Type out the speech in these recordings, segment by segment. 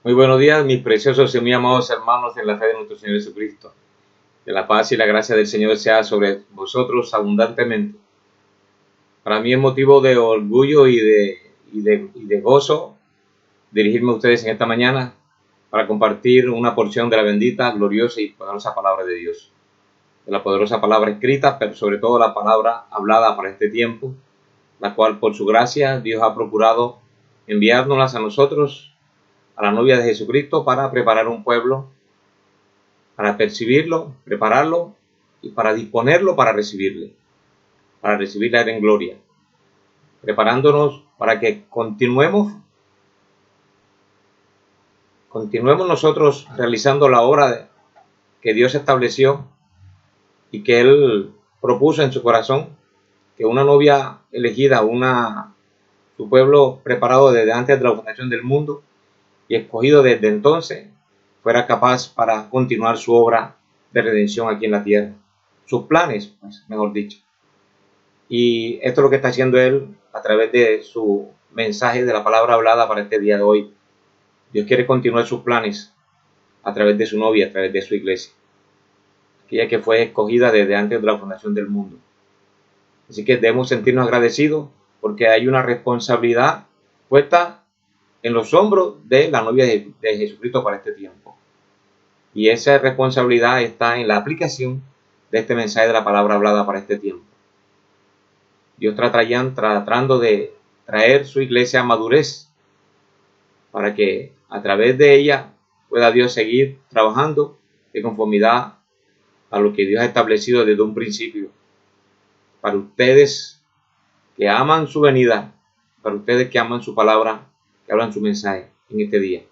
Muy buenos días, mis preciosos y muy amados hermanos en la fe de nuestro Señor Jesucristo. Que la paz y la gracia del Señor sea sobre vosotros abundantemente. Para mí es motivo de orgullo y de gozo dirigirme a ustedes en esta mañana para compartir una porción de la bendita, gloriosa y poderosa palabra de Dios. De la poderosa palabra escrita, pero sobre todo la palabra hablada para este tiempo, la cual por su gracia Dios ha procurado enviárnoslas a nosotros, a la novia de Jesucristo, para preparar un pueblo, para percibirlo, prepararlo y para disponerlo para recibirle en gloria, preparándonos para que continuemos nosotros realizando la obra que Dios estableció y que Él propuso en su corazón, que una novia elegida, su pueblo preparado desde antes de la fundación del mundo y escogido desde entonces, fuera capaz para continuar su obra de redención aquí en la tierra. Sus planes, pues, mejor dicho. Y esto es lo que está haciendo Él a través de su mensaje de la palabra hablada para este día de hoy. Dios quiere continuar sus planes a través de su novia, a través de su iglesia, aquella que fue escogida desde antes de la fundación del mundo. Así que debemos sentirnos agradecidos porque hay una responsabilidad puesta en los hombros de la novia de Jesucristo para este tiempo. Y esa responsabilidad está en la aplicación de este mensaje de la palabra hablada para este tiempo. Dios está tratando de traer su iglesia a madurez para que a través de ella pueda Dios seguir trabajando de conformidad a lo que Dios ha establecido desde un principio. Para ustedes que aman su venida, para ustedes que aman su palabra, que hablan su mensaje en este día.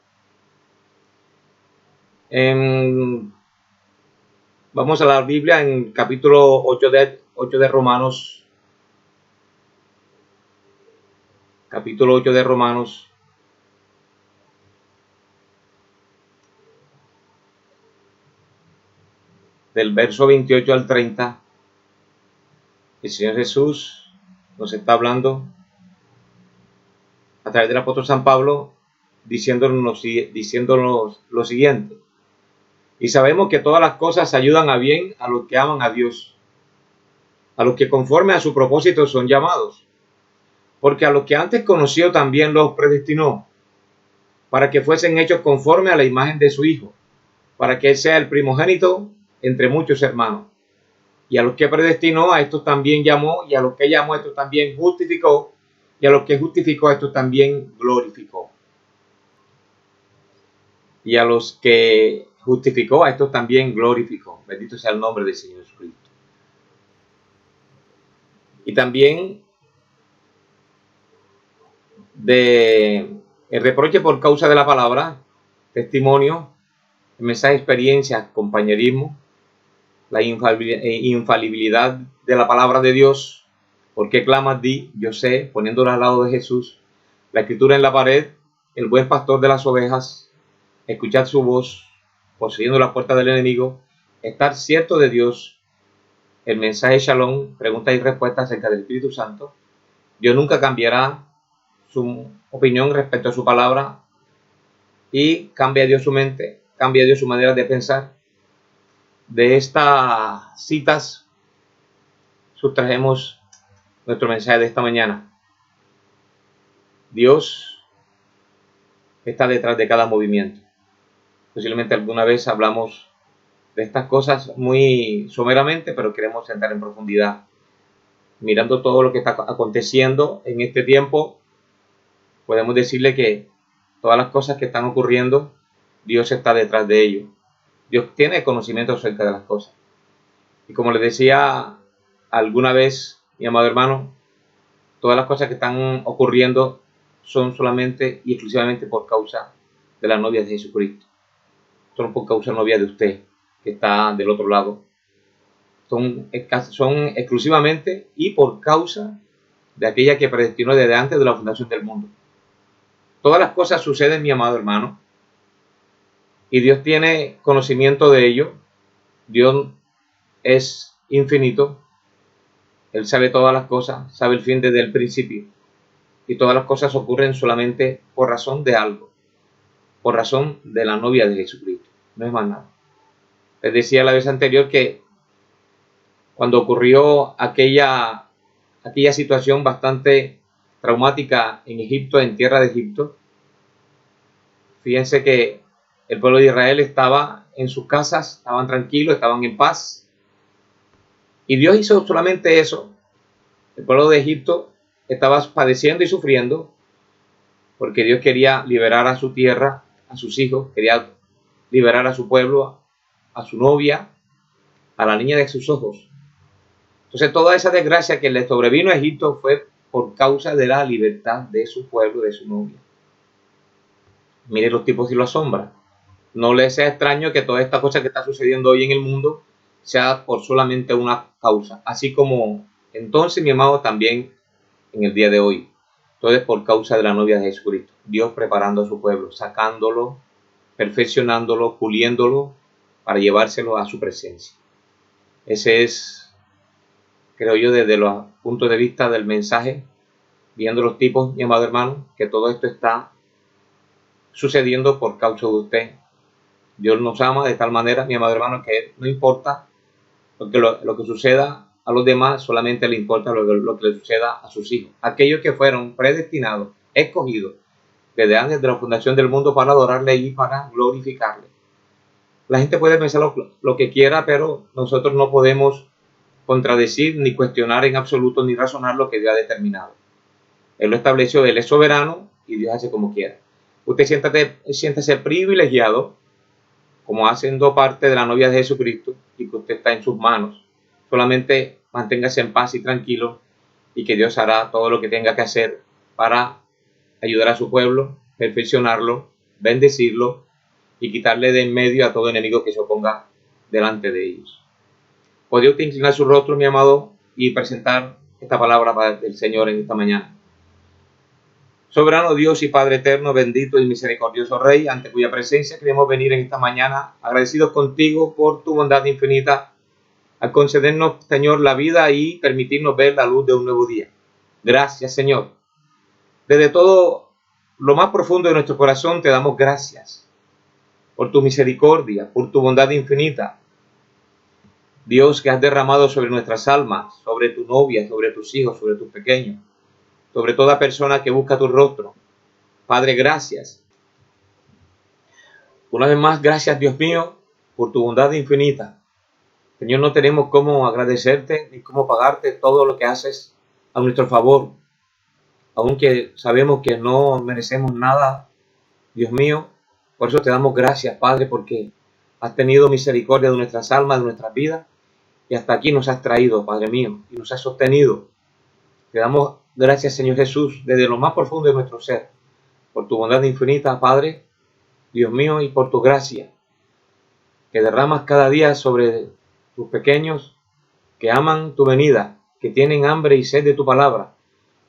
Vamos a la Biblia en capítulo 8 de Romanos. Capítulo 8 de Romanos. Del verso 28 al 30. El Señor Jesús nos está hablando a través del apóstol San Pablo, diciéndonos lo siguiente. Y sabemos que todas las cosas ayudan a bien a los que aman a Dios, a los que conforme a su propósito son llamados. Porque a los que antes conoció también los predestinó, para que fuesen hechos conforme a la imagen de su Hijo, para que Él sea el primogénito entre muchos hermanos. Y a los que predestinó, a estos también llamó, y a los que llamó, a estos también justificó, y a los que justificó, a estos también glorificó. Y a los que justificó, a estos también glorificó. Bendito sea el nombre del Señor Jesucristo. Y también el reproche por causa de la palabra, testimonio, el mensaje, experiencia, compañerismo, la infalibilidad de la palabra de Dios. ¿Por qué clamas? Di, yo sé, poniéndola al lado de Jesús. La escritura en la pared, el buen pastor de las ovejas, escuchar su voz, poseyendo la puerta del enemigo, estar cierto de Dios, el mensaje Shalom, preguntas y respuestas acerca del Espíritu Santo. Dios nunca cambiará su opinión respecto a su palabra y cambia Dios su mente, cambia Dios su manera de pensar. De estas citas sustrajemos nuestro mensaje de esta mañana. Dios está detrás de cada movimiento. Posiblemente alguna vez hablamos de estas cosas muy someramente, pero queremos entrar en profundidad. Mirando todo lo que está aconteciendo en este tiempo, podemos decirle que todas las cosas que están ocurriendo, Dios está detrás de ello. Dios tiene conocimiento acerca de las cosas. Y como les decía alguna vez, mi amado hermano, todas las cosas que están ocurriendo son solamente y exclusivamente por causa de la novia de Jesucristo. Son por causa de la novia de usted, que está del otro lado. Son exclusivamente y por causa de aquella que predestinó desde antes de la fundación del mundo. Todas las cosas suceden, mi amado hermano, y Dios tiene conocimiento de ello. Dios es infinito. Él sabe todas las cosas, sabe el fin desde el principio. Y todas las cosas ocurren solamente por razón de algo. por razón de la novia de Jesucristo. No es más nada. Les decía la vez anterior que cuando ocurrió aquella situación bastante traumática en Egipto, en tierra de Egipto, fíjense que el pueblo de Israel estaba en sus casas, estaban tranquilos, estaban en paz. Y Dios hizo solamente eso. El pueblo de Egipto estaba padeciendo y sufriendo porque Dios quería liberar a su tierra, a sus hijos, quería liberar a su pueblo, a su novia, a la niña de sus ojos. Entonces toda esa desgracia que le sobrevino a Egipto fue por causa de la libertad de su pueblo, de su novia. Mire los tipos y los asombra. No les sea extraño que toda esta cosa que está sucediendo hoy en el mundo sea por solamente una causa. Así como entonces, mi amado, también en el día de hoy. Todo es por causa de la novia de Jesucristo. Dios preparando a su pueblo, sacándolo, perfeccionándolo, puliéndolo para llevárselo a su presencia. Ese es, creo yo, desde los puntos de vista del mensaje, viendo los tipos, mi amado hermano, que todo esto está sucediendo por causa de usted. Dios nos ama de tal manera, mi amado hermano, que no importa lo que suceda a los demás, solamente le importa lo que le suceda a sus hijos. Aquellos que fueron predestinados, escogidos, desde antes de la fundación del mundo para adorarle y para glorificarle. La gente puede pensar lo que quiera, pero nosotros no podemos contradecir, ni cuestionar en absoluto, ni razonar lo que Dios ha determinado. Él lo estableció, Él es soberano y Dios hace como quiera. Usted siéntase privilegiado como haciendo parte de la novia de Jesucristo y que usted está en sus manos. Solamente manténgase en paz y tranquilo y que Dios hará todo lo que tenga que hacer para ayudar a su pueblo, perfeccionarlo, bendecirlo y quitarle de en medio a todo enemigo que se oponga delante de ellos. ¿Podría usted inclinar su rostro, mi amado, y presentar esta palabra del Señor en esta mañana? Soberano Dios y Padre eterno, bendito y misericordioso Rey, ante cuya presencia queremos venir en esta mañana, agradecidos contigo por tu bondad infinita, al concedernos, Señor, la vida y permitirnos ver la luz de un nuevo día. Gracias, Señor. Desde todo lo más profundo de nuestro corazón te damos gracias por tu misericordia, por tu bondad infinita. Dios, que has derramado sobre nuestras almas, sobre tu novia, sobre tus hijos, sobre tus pequeños, sobre toda persona que busca tu rostro. Padre, gracias. Una vez más, gracias, Dios mío, por tu bondad infinita. Señor, no tenemos cómo agradecerte ni cómo pagarte todo lo que haces a nuestro favor. Aunque sabemos que no merecemos nada, Dios mío, por eso te damos gracias, Padre, porque has tenido misericordia de nuestras almas, de nuestras vidas, y hasta aquí nos has traído, Padre mío, y nos has sostenido. Te damos gracias, Señor Jesús, desde lo más profundo de nuestro ser, por tu bondad infinita, Padre, Dios mío, y por tu gracia, que derramas cada día sobre tus pequeños, que aman tu venida, que tienen hambre y sed de tu palabra,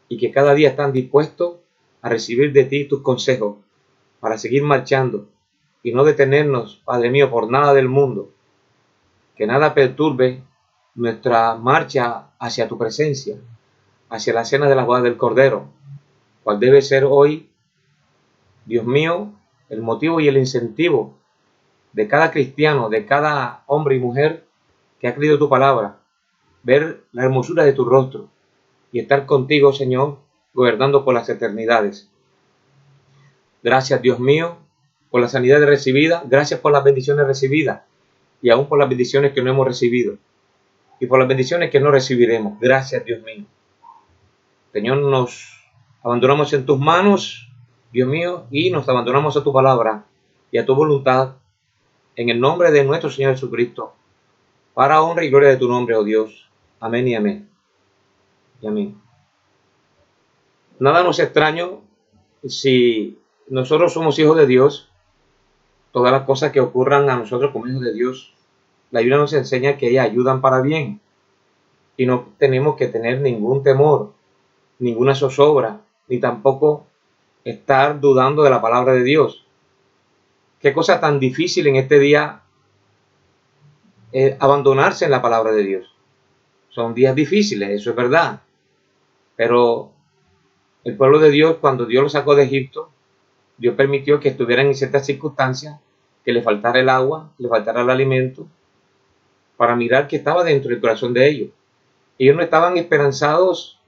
y que cada día están dispuestos a recibir de ti tus consejos, para seguir marchando, y no detenernos, Padre mío, por nada del mundo, que nada perturbe nuestra marcha hacia tu presencia, hacia la cena de las bodas del Cordero, cual debe ser hoy, Dios mío, el motivo y el incentivo de cada cristiano, de cada hombre y mujer que ha creído tu palabra, ver la hermosura de tu rostro y estar contigo, Señor, gobernando por las eternidades. Gracias, Dios mío, por la sanidad recibida, gracias por las bendiciones recibidas y aún por las bendiciones que no hemos recibido y por las bendiciones que no recibiremos. Gracias, Dios mío. Señor, nos abandonamos en tus manos, Dios mío, y nos abandonamos a tu palabra y a tu voluntad, en el nombre de nuestro Señor Jesucristo, para honra y gloria de tu nombre, oh Dios. Amén y amén. Y amén. Nada nos extraño si nosotros somos hijos de Dios, todas las cosas que ocurran a nosotros como hijos de Dios, la Biblia nos enseña que ellas ayudan para bien y no tenemos que tener ningún temor, ninguna zozobra, ni tampoco estar dudando de la palabra de Dios. Qué cosa tan difícil en este día abandonarse en la palabra de Dios. Son días difíciles, eso es verdad. Pero el pueblo de Dios, cuando Dios lo sacó de Egipto, Dios permitió que estuvieran en ciertas circunstancias, que le faltara el agua, que le faltara el alimento, para mirar qué estaba dentro del corazón de ellos. Ellos no estaban esperanzados,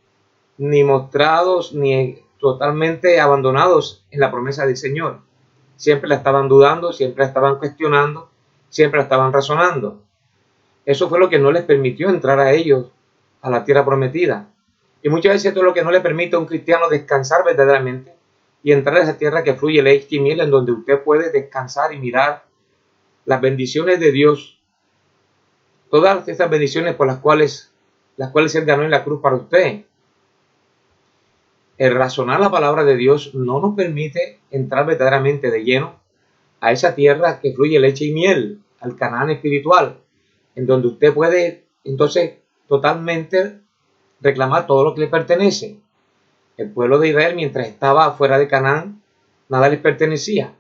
ni mostrados, ni totalmente abandonados en la promesa del Señor. Siempre la estaban dudando, siempre la estaban cuestionando, siempre la estaban razonando. Eso fue lo que no les permitió entrar a ellos a la tierra prometida. Y muchas veces esto es lo que no le permite a un cristiano descansar verdaderamente y entrar a esa tierra que fluye leche y miel, en donde usted puede descansar y mirar las bendiciones de Dios. Todas esas bendiciones por las cuales Él ganó en la cruz para usted. El razonar la palabra de Dios no nos permite entrar verdaderamente de lleno a esa tierra que fluye leche y miel, al Canaán espiritual, en donde usted puede entonces totalmente reclamar todo lo que le pertenece. El pueblo de Israel, mientras estaba fuera de Canaán, nada les pertenecía.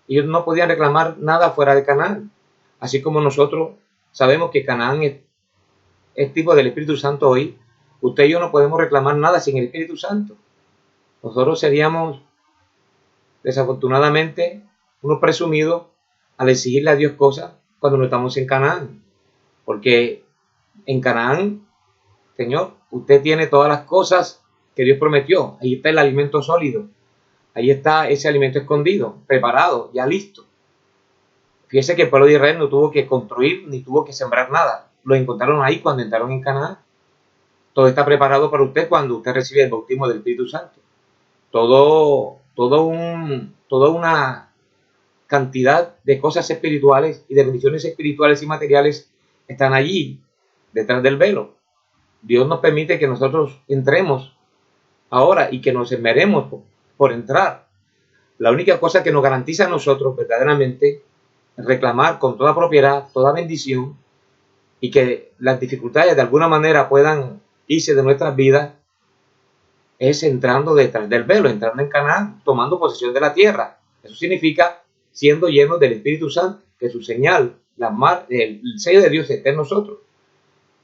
Ellos no podían reclamar nada fuera de Canaán. Así como nosotros sabemos que Canaán es tipo del Espíritu Santo hoy, usted y yo no podemos reclamar nada sin el Espíritu Santo. Nosotros seríamos, desafortunadamente, unos presumidos al exigirle a Dios cosas cuando no estamos en Canaán. Porque en Canaán, Señor, usted tiene todas las cosas que Dios prometió. Ahí está el alimento sólido. Ahí está ese alimento escondido, preparado, ya listo. Fíjese que el pueblo de Israel no tuvo que construir ni tuvo que sembrar nada. Lo encontraron ahí cuando entraron en Canaán. Todo está preparado para usted cuando usted recibe el bautismo del Espíritu Santo. Toda una cantidad de cosas espirituales y de bendiciones espirituales y materiales están allí, detrás del velo. Dios nos permite que nosotros entremos ahora y que nos esmeremos por entrar. La única cosa que nos garantiza a nosotros verdaderamente es reclamar con toda propiedad, toda bendición, y que las dificultades de alguna manera puedan irse de nuestras vidas, es entrando detrás del velo, entrando en Canaán, tomando posesión de la tierra. Eso significa siendo llenos del Espíritu Santo, que su señal, el sello de Dios está en nosotros.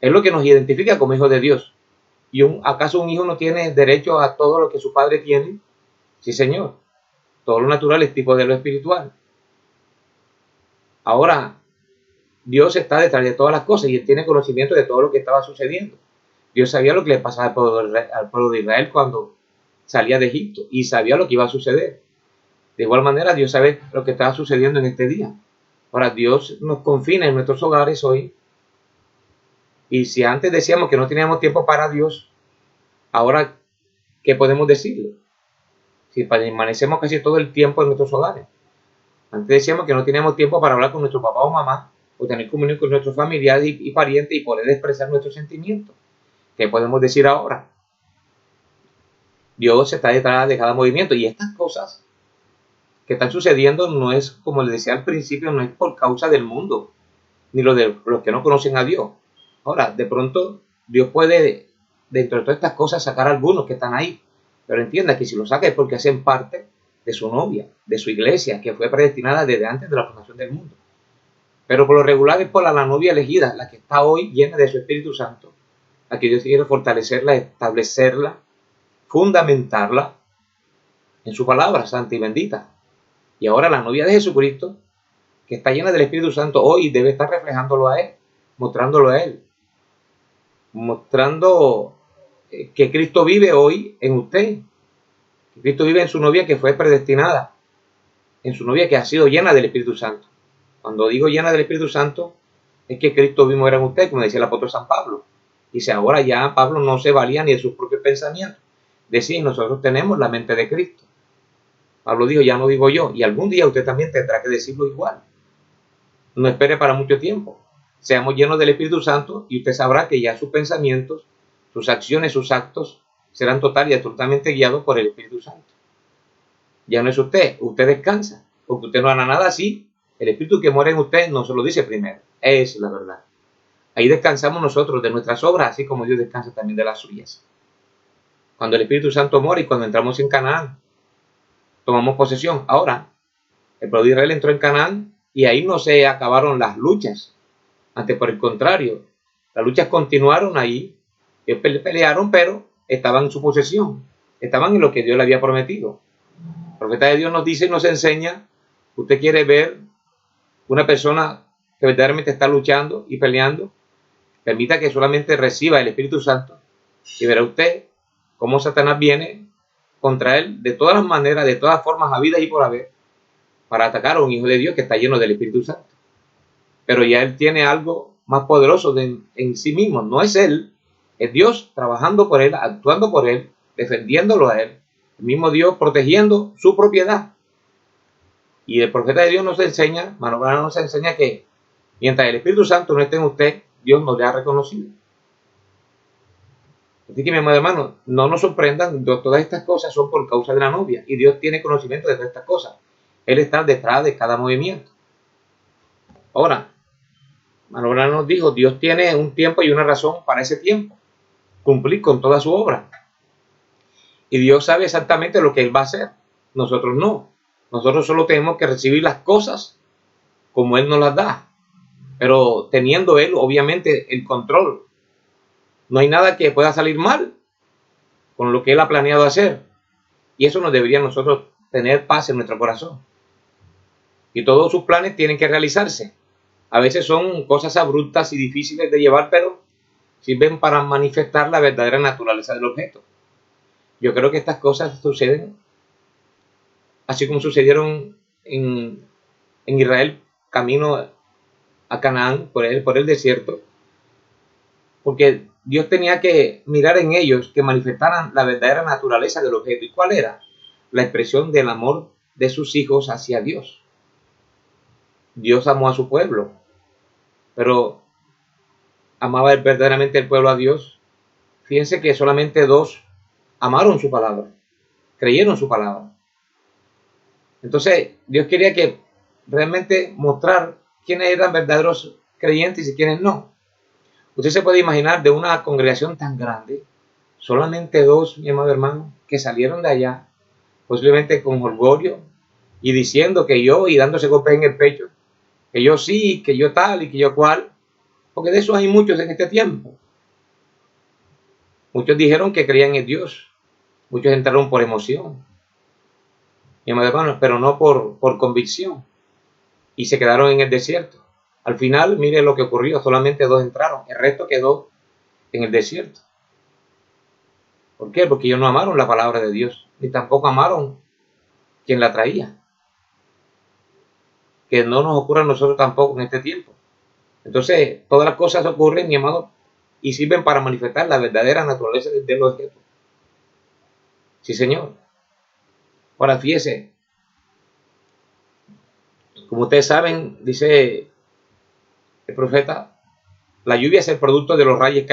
Es lo que nos identifica como hijos de Dios. ¿Y acaso un hijo no tiene derecho a todo lo que su padre tiene? Sí, Señor. Todo lo natural es tipo de lo espiritual. Ahora, Dios está detrás de todas las cosas y Él tiene conocimiento de todo lo que estaba sucediendo. Dios sabía lo que le pasaba al pueblo de Israel cuando salía de Egipto y sabía lo que iba a suceder. De igual manera, Dios sabe lo que estaba sucediendo en este día. Ahora, Dios nos confina en nuestros hogares hoy. Y si antes decíamos que no teníamos tiempo para Dios, ahora, ¿qué podemos decirle? Si permanecemos casi todo el tiempo en nuestros hogares. Antes decíamos que no teníamos tiempo para hablar con nuestro papá o mamá, o tener comunión con nuestros familiares y parientes y poder expresar nuestros sentimientos. ¿Qué podemos decir ahora? Dios está detrás de cada movimiento y estas cosas que están sucediendo no es, como les decía al principio, no es por causa del mundo, ni de los que no conocen a Dios. Ahora, de pronto, Dios puede, dentro de todas estas cosas, sacar a algunos que están ahí, pero entienda que si lo saca es porque hacen parte de su novia, de su iglesia, que fue predestinada desde antes de la fundación del mundo. Pero por lo regular es por la novia elegida, la que está hoy llena de su Espíritu Santo, a que Dios quiere fortalecerla, establecerla, fundamentarla en su palabra santa y bendita. Y ahora la novia de Jesucristo, que está llena del Espíritu Santo, hoy debe estar reflejándolo a Él, mostrándolo a Él, mostrando que Cristo vive hoy en usted, que Cristo vive en su novia que fue predestinada, en su novia que ha sido llena del Espíritu Santo. Cuando digo llena del Espíritu Santo, es que Cristo mismo era en usted, como decía el apóstol San Pablo. Dice, ahora ya Pablo no se valía ni de sus propios pensamientos. Decía, nosotros tenemos la mente de Cristo. Pablo dijo, ya no vivo yo, y algún día usted también tendrá que decirlo igual. No espere para mucho tiempo. Seamos llenos del Espíritu Santo y usted sabrá que ya sus pensamientos, sus acciones, sus actos serán total y absolutamente guiados por el Espíritu Santo. Ya no es usted descansa, porque usted no hará nada así. El Espíritu que mora en usted no se lo dice primero. Esa es la verdad. Ahí descansamos nosotros de nuestras obras, así como Dios descansa también de las suyas. Cuando el Espíritu Santo mora y cuando entramos en Canaán, tomamos posesión. Ahora, el pueblo de Israel entró en Canaán y ahí no se acabaron las luchas. Antes, por el contrario, las luchas continuaron ahí. Ellos pelearon, pero estaban en su posesión. Estaban en lo que Dios le había prometido. El profeta de Dios nos dice y nos enseña, usted quiere ver una persona que verdaderamente está luchando y peleando, permita que solamente reciba el Espíritu Santo y verá usted cómo Satanás viene contra él de todas las maneras, de todas formas habidas y por haber, para atacar a un hijo de Dios que está lleno del Espíritu Santo. Pero ya él tiene algo más poderoso en sí mismo, no es él, es Dios trabajando por él, actuando por él, defendiéndolo a él, el mismo Dios protegiendo su propiedad. Y el profeta de Dios nos enseña, hermano Branham nos enseña que mientras el Espíritu Santo no esté en usted, Dios no le ha reconocido. Así que, mi amado hermano, no nos sorprendan, todas estas cosas son por causa de la novia, y Dios tiene conocimiento de todas estas cosas. Él está detrás de cada movimiento. Ahora, hermano Branham nos dijo, Dios tiene un tiempo y una razón para ese tiempo, cumplir con toda su obra. Y Dios sabe exactamente lo que Él va a hacer, nosotros no. Nosotros solo tenemos que recibir las cosas como Él nos las da, pero teniendo Él, obviamente, el control. No hay nada que pueda salir mal con lo que Él ha planeado hacer. Y eso nos debería nosotros tener paz en nuestro corazón. Y todos sus planes tienen que realizarse. A veces son cosas abruptas y difíciles de llevar, pero sirven para manifestar la verdadera naturaleza del objeto. Yo creo que estas cosas suceden así como sucedieron en Israel, camino a Canaán, por el desierto, porque Dios tenía que mirar en ellos que manifestaran la verdadera naturaleza del objeto. ¿Y cuál era? La expresión del amor de sus hijos hacia Dios. Dios amó a su pueblo, pero amaba verdaderamente el pueblo a Dios. Fíjense que solamente 2 amaron su palabra, creyeron su palabra. Entonces, Dios quería que realmente mostrar quiénes eran verdaderos creyentes y quiénes no. Usted se puede imaginar de una congregación tan grande, solamente 2, mi amado hermano, que salieron de allá, posiblemente con orgullo y diciendo que yo, y dándose golpes en el pecho, que yo sí, que yo tal y que yo cual, porque de esos hay muchos en este tiempo. Muchos dijeron que creían en Dios, muchos entraron por emoción, mi amado hermano, pero no por convicción, y se quedaron en el desierto. Al final, mire lo que ocurrió, solamente 2 entraron, el resto quedó en el desierto. ¿Por qué? Porque ellos no amaron la palabra de Dios, ni tampoco amaron quien la traía. Que no nos ocurra a nosotros tampoco en este tiempo. Entonces, todas las cosas ocurren, mi amado, y sirven para manifestar la verdadera naturaleza de los objetos. Sí, Señor. Ahora, fíjese, como ustedes saben, dice el profeta, la lluvia es el producto de los rayos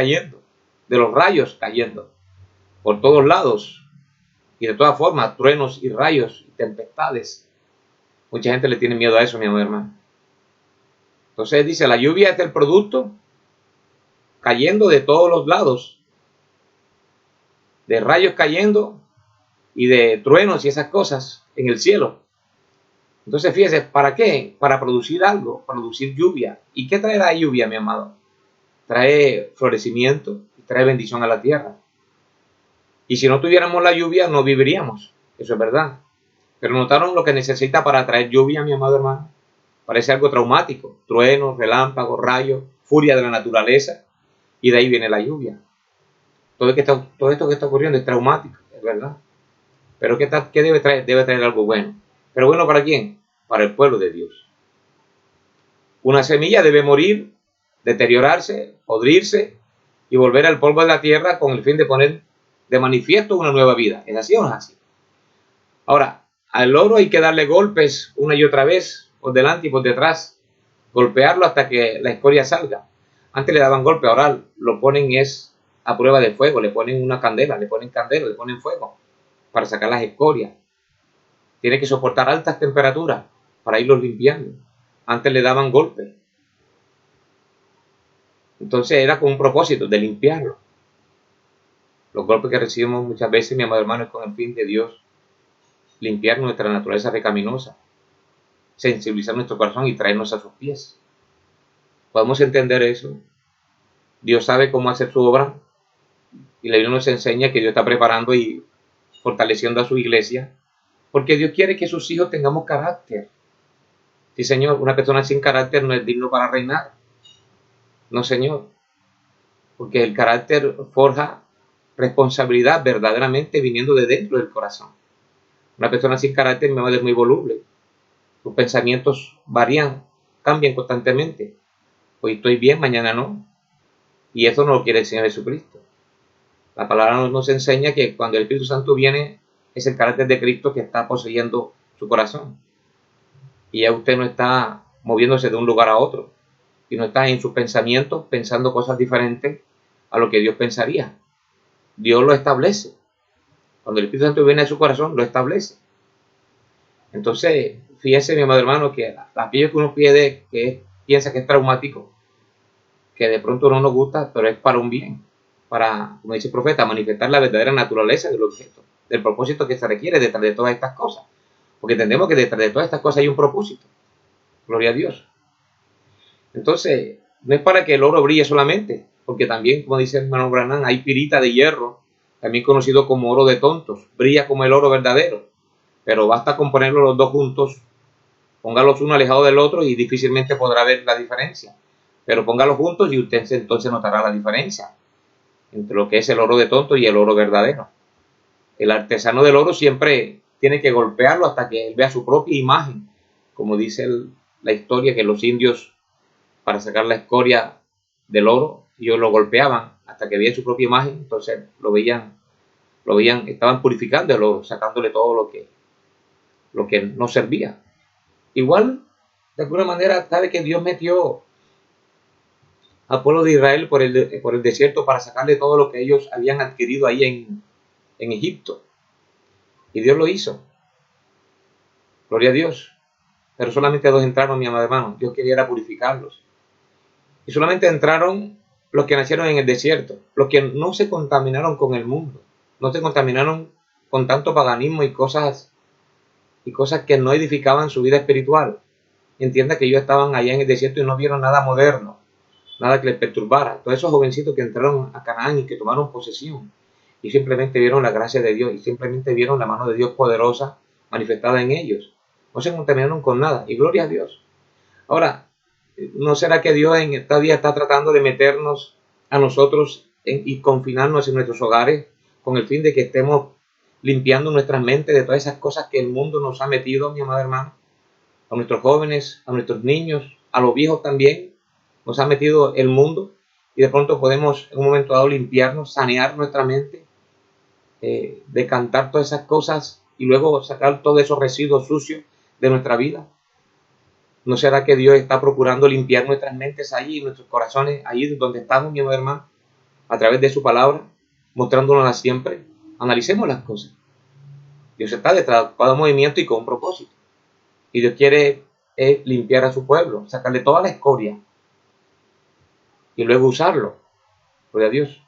cayendo por todos lados, y de todas formas, truenos y rayos y tempestades. Mucha gente le tiene miedo a eso, mi amor hermano. Entonces dice, la lluvia es el producto cayendo de todos los lados, de rayos cayendo y de truenos y esas cosas en el cielo. Entonces fíjese, ¿para qué? Para producir algo, producir lluvia. ¿Y qué trae la lluvia, mi amado? Trae florecimiento y trae bendición a la tierra. Y si no tuviéramos la lluvia, no viviríamos. Eso es verdad. Pero notaron lo que necesita para traer lluvia, mi amado hermano. Parece algo traumático. Truenos, relámpagos, rayos, furia de la naturaleza. Y de ahí viene la lluvia. Todo esto que está ocurriendo es traumático, es verdad. Pero ¿qué debe traer? Debe traer algo bueno. ¿Pero bueno para quién? Para el pueblo de Dios. Una semilla debe morir, deteriorarse, podrirse y volver al polvo de la tierra con el fin de poner de manifiesto una nueva vida. ¿Es así o no es así? Ahora, al oro hay que darle golpes una y otra vez, por delante y por detrás, golpearlo hasta que la escoria salga. Antes le daban golpe, ahora lo ponen a prueba de fuego, le ponen una candela, le ponen fuego para sacar las escorias. Tiene que soportar altas temperaturas para irlos limpiando. Antes le daban golpe. Entonces era con un propósito de limpiarlo. Los golpes que recibimos muchas veces, mi amado hermano, es con el fin de Dios limpiar nuestra naturaleza pecaminosa, sensibilizar nuestro corazón y traernos a sus pies. ¿Podemos entender eso? Dios sabe cómo hacer su obra y la Biblia nos enseña que Dios está preparando y fortaleciendo a su iglesia Porque Dios quiere que sus hijos tengamos carácter. Sí, Señor, una persona sin carácter no es digno para reinar. No, Señor. Porque el carácter forja responsabilidad verdaderamente viniendo de dentro del corazón. Una persona sin carácter me va a ser muy voluble. Sus pensamientos varían, cambian constantemente. Hoy estoy bien, mañana no. Y eso no lo quiere el Señor Jesucristo. La palabra nos enseña que cuando el Espíritu Santo viene, es el carácter de Cristo que está poseyendo su corazón. Y ya usted no está moviéndose de un lugar a otro, y no está en sus pensamientos pensando cosas diferentes a lo que Dios pensaría. Dios lo establece. Cuando el Espíritu Santo viene a su corazón, lo establece. Entonces, fíjese, mi amado hermano, que aquello que uno piensa que es traumático, que de pronto no nos gusta, pero es para un bien, para, como dice el profeta, manifestar la verdadera naturaleza del objeto, del propósito que se requiere detrás de todas estas cosas. Porque entendemos que detrás de todas estas cosas hay un propósito. Gloria a Dios. Entonces, no es para que el oro brille solamente, porque también, como dice el hermano Branham, hay pirita de hierro, también conocido como oro de tontos, brilla como el oro verdadero, pero basta con ponerlos los dos juntos, póngalos uno alejado del otro y difícilmente podrá ver la diferencia, pero póngalos juntos y usted entonces notará la diferencia entre lo que es el oro de tonto y el oro verdadero. El artesano del oro siempre tiene que golpearlo hasta que él vea su propia imagen, como dice la historia, que los indios, para sacar la escoria del oro, ellos lo golpeaban hasta que veían su propia imagen, entonces lo veían, estaban purificándolo, sacándole todo lo que no servía. Igual, de alguna manera, sabe que Dios metió al pueblo de Israel por el desierto para sacarle todo lo que ellos habían adquirido ahí en Egipto. Y Dios lo hizo. Gloria a Dios. Pero solamente dos entraron, mi amado hermano. Dios quería purificarlos. Y solamente entraron los que nacieron en el desierto, los que no se contaminaron con el mundo, no se contaminaron con tanto paganismo y cosas que no edificaban su vida espiritual. Entienda que ellos estaban allá en el desierto y no vieron nada moderno, nada que les perturbara. Todos esos jovencitos que entraron a Canaán y que tomaron posesión y simplemente vieron la gracia de Dios y simplemente vieron la mano de Dios poderosa manifestada en ellos. No se contaminaron con nada y gloria a Dios. Ahora, ¿no será que Dios en esta día está tratando de meternos a nosotros y confinarnos en nuestros hogares con el fin de que estemos limpiando nuestras mentes de todas esas cosas que el mundo nos ha metido, mi amado hermano? A nuestros jóvenes, a nuestros niños, a los viejos también, nos ha metido el mundo y de pronto podemos en un momento dado limpiarnos, sanear nuestra mente, decantar todas esas cosas y luego sacar todos esos residuos sucios de nuestra vida. ¿No será que Dios está procurando limpiar nuestras mentes allí, nuestros corazones, allí donde estamos, mi hermano, a través de su palabra, mostrándonos siempre? Analicemos las cosas. Dios está detrás de cada movimiento y con un propósito. Y Dios quiere limpiar a su pueblo, sacarle toda la escoria y luego usarlo. Gloria a Dios.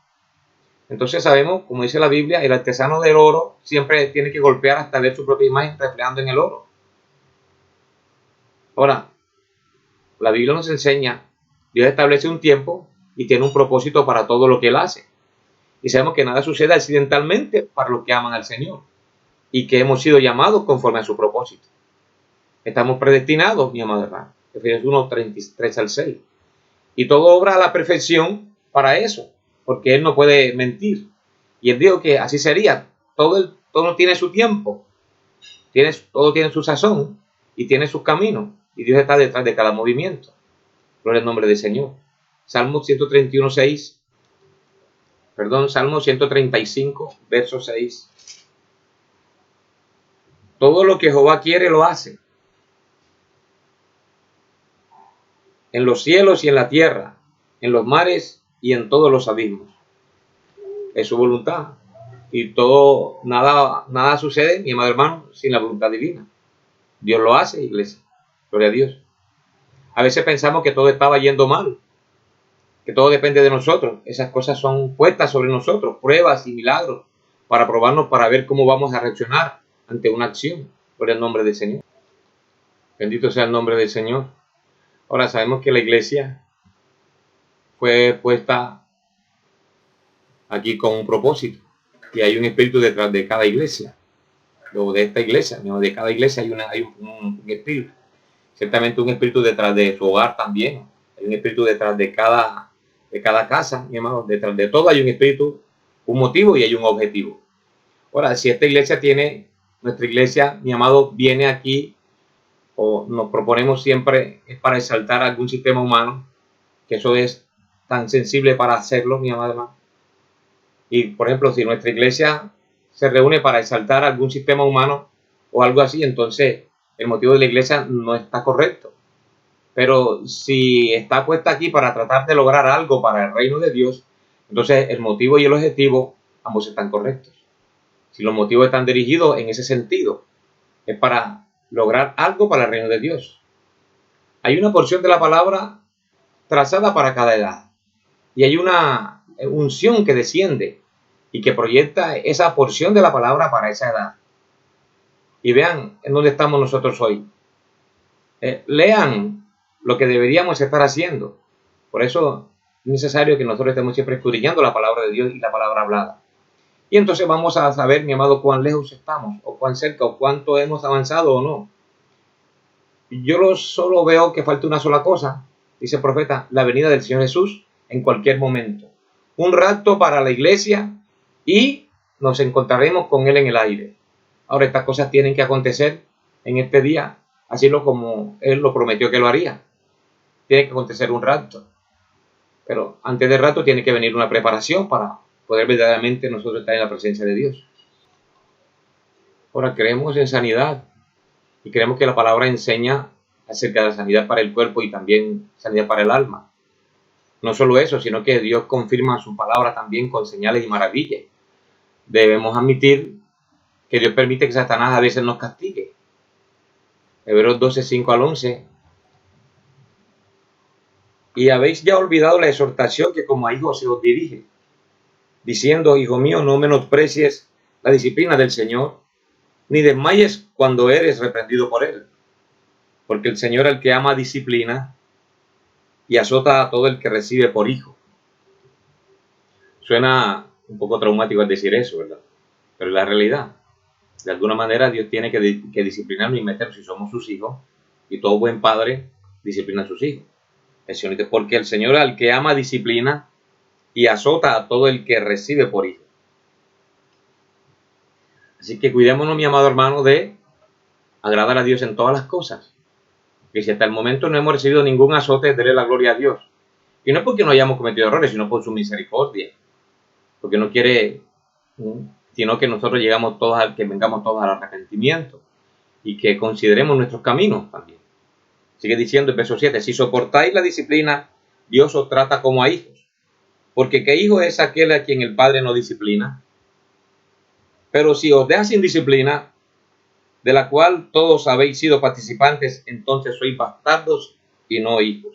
Entonces sabemos, como dice la Biblia, el artesano del oro siempre tiene que golpear hasta ver su propia imagen reflejando en el oro. Ahora, la Biblia nos enseña, Dios establece un tiempo y tiene un propósito para todo lo que Él hace. Y sabemos que nada sucede accidentalmente para los que aman al Señor y que hemos sido llamados conforme a su propósito. Estamos predestinados, mi amado hermano. Efesios 1, 33 al 6. Y todo obra a la perfección para eso, porque Él no puede mentir. Y Él dijo que así sería. Todo tiene su tiempo, todo tiene su sazón y tiene sus caminos. Y Dios está detrás de cada movimiento. Gloria al nombre del Señor. Salmo 135, verso 6. Todo lo que Jehová quiere lo hace. En los cielos y en la tierra, en los mares y en todos los abismos. Es su voluntad. Y nada sucede, mi amado hermano, sin la voluntad divina. Dios lo hace, iglesia. Gloria a Dios. A veces pensamos que todo estaba yendo mal, que todo depende de nosotros. Esas cosas son puestas sobre nosotros, pruebas y milagros, para probarnos, para ver cómo vamos a reaccionar ante una acción. Por el nombre del Señor. Bendito sea el nombre del Señor. Ahora sabemos que la iglesia fue puesta aquí con un propósito y hay un espíritu detrás de cada iglesia. o de esta iglesia, de cada iglesia hay un espíritu. Ciertamente un espíritu detrás de su hogar también. Hay un espíritu detrás de cada casa, mi amado. Detrás de todo hay un espíritu, un motivo y hay un objetivo. Ahora, si esta iglesia nuestra iglesia, mi amado, viene aquí o nos proponemos siempre es para exaltar algún sistema humano, que eso es tan sensible para hacerlo, mi amado hermano. Y, por ejemplo, si nuestra iglesia se reúne para exaltar algún sistema humano o algo así, entonces el motivo de la iglesia no está correcto. Pero si está puesta aquí para tratar de lograr algo para el reino de Dios, entonces el motivo y el objetivo ambos están correctos. Si los motivos están dirigidos en ese sentido, es para lograr algo para el reino de Dios. Hay una porción de la palabra trazada para cada edad. Y hay una unción que desciende y que proyecta esa porción de la palabra para esa edad. Y vean en dónde estamos nosotros hoy. Lean lo que deberíamos estar haciendo. Por eso es necesario que nosotros estemos siempre escudriñando la palabra de Dios y la palabra hablada. Y entonces vamos a saber, mi amado, cuán lejos estamos, o cuán cerca, o cuánto hemos avanzado o no. Yo solo veo que falta una sola cosa, dice el profeta, la venida del Señor Jesús en cualquier momento. Un rapto para la iglesia y nos encontraremos con Él en el aire. Ahora, estas cosas tienen que acontecer en este día, así como Él lo prometió que lo haría. Tiene que acontecer un rapto. Pero antes del rapto tiene que venir una preparación para poder verdaderamente nosotros estar en la presencia de Dios. Ahora, creemos en sanidad y creemos que la palabra enseña acerca de la sanidad para el cuerpo y también sanidad para el alma. No solo eso, sino que Dios confirma su palabra también con señales y maravillas. Debemos admitir que Dios permite que Satanás a veces nos castigue. Hebreos 12, 5 al 11. Y habéis ya olvidado la exhortación que como a hijos se os dirige, diciendo, hijo mío, no menosprecies la disciplina del Señor, ni desmayes cuando eres reprendido por Él. Porque el Señor al que ama disciplina y azota a todo el que recibe por hijo. Suena un poco traumático al decir eso, ¿verdad? Pero es la realidad. De alguna manera Dios tiene que disciplinarnos y meternos si somos sus hijos. Y todo buen padre disciplina a sus hijos. Porque el Señor al que ama disciplina y azota a todo el que recibe por hijo. Así que cuidémonos, mi amado hermano, de agradar a Dios en todas las cosas. Que si hasta el momento no hemos recibido ningún azote, déle la gloria a Dios. Y no es porque no hayamos cometido errores, sino por su misericordia. Porque no quiere, sino que nosotros vengamos todos al arrepentimiento y que consideremos nuestros caminos también. Sigue diciendo el verso 7, si soportáis la disciplina, Dios os trata como a hijos. Porque ¿qué hijo es aquel a quien el Padre no disciplina? Pero si os deja sin disciplina, de la cual todos habéis sido participantes, entonces sois bastardos y no hijos.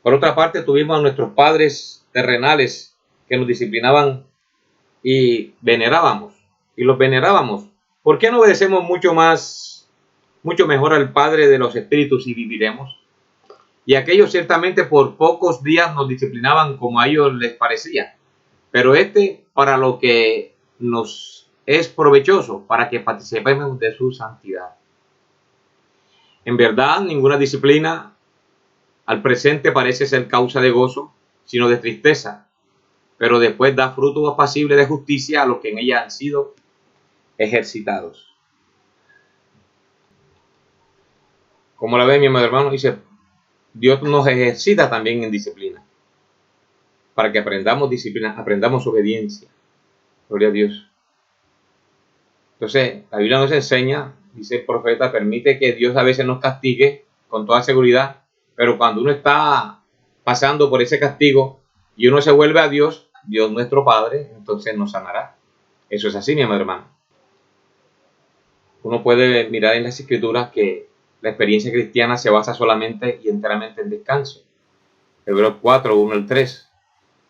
Por otra parte, tuvimos a nuestros padres terrenales que nos disciplinaban y venerábamos. Y los venerábamos. ¿Por qué no obedecemos mucho mejor al Padre de los Espíritus y viviremos? Y aquellos ciertamente por pocos días nos disciplinaban como a ellos les parecía. Pero para lo que nos es provechoso, para que participemos de su santidad. En verdad, ninguna disciplina al presente parece ser causa de gozo, sino de tristeza, pero después da frutos apacibles de justicia a los que en ella han sido ejercitados. Como la ve mi amado hermano, dice, Dios nos ejercita también en disciplina, para que aprendamos disciplina, aprendamos obediencia. Gloria a Dios. Entonces, la Biblia nos enseña, dice el profeta, permite que Dios a veces nos castigue con toda seguridad, pero cuando uno está pasando por ese castigo y uno se vuelve a Dios, Dios nuestro Padre, entonces nos sanará. Eso es así, mi amado hermano. Uno puede mirar en las Escrituras que la experiencia cristiana se basa solamente y enteramente en descanso. Hebreos 4, 1 al 3.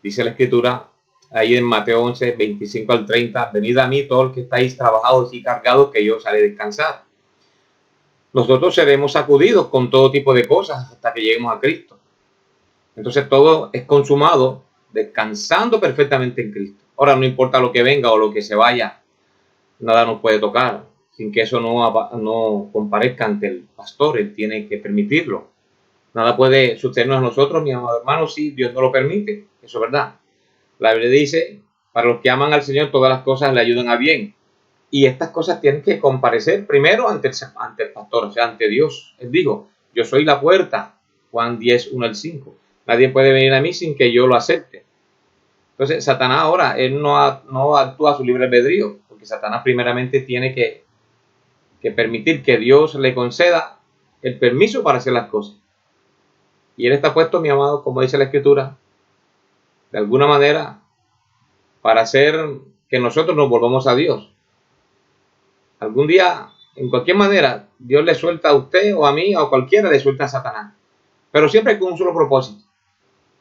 Dice la Escritura, ahí en Mateo 11, 25 al 30, venid a mí todos los que estáis trabajados y cargados, que yo os haré descansar. Nosotros seremos sacudidos con todo tipo de cosas hasta que lleguemos a Cristo. Entonces todo es consumado descansando perfectamente en Cristo. Ahora no importa lo que venga o lo que se vaya, nada nos puede tocar. sin que eso no comparezca ante el pastor. Él tiene que permitirlo. Nada puede sucedernos a nosotros, mi amado hermano, si Dios no lo permite. Eso es verdad. La Biblia dice, para los que aman al Señor, todas las cosas le ayudan a bien. Y estas cosas tienen que comparecer primero ante el pastor, o sea, ante Dios. Él dijo, yo soy la puerta, Juan 10, 1 al 5. Nadie puede venir a mí sin que yo lo acepte. Entonces, Satanás ahora, él no actúa a su libre albedrío, porque Satanás primeramente tiene que permitir que Dios le conceda el permiso para hacer las cosas. Y él está puesto, mi amado, como dice la Escritura, de alguna manera, para hacer que nosotros nos volvamos a Dios. Algún día, en cualquier manera, Dios le suelta a usted o a mí o a cualquiera le suelta a Satanás. Pero siempre con un solo propósito,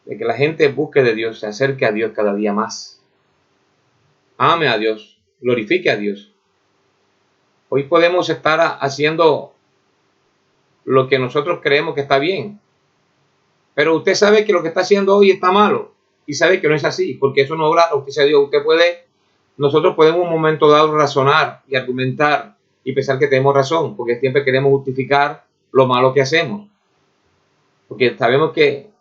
de que la gente busque de Dios, se acerque a Dios cada día más. Ame a Dios, glorifique a Dios. Hoy podemos estar haciendo lo que nosotros creemos que está bien, pero usted sabe que lo que está haciendo hoy está malo y sabe que no es así, porque eso no obra la justicia de Dios. Nosotros podemos en un momento dado razonar y argumentar y pensar que tenemos razón, porque siempre queremos justificar lo malo que hacemos, porque sabemos que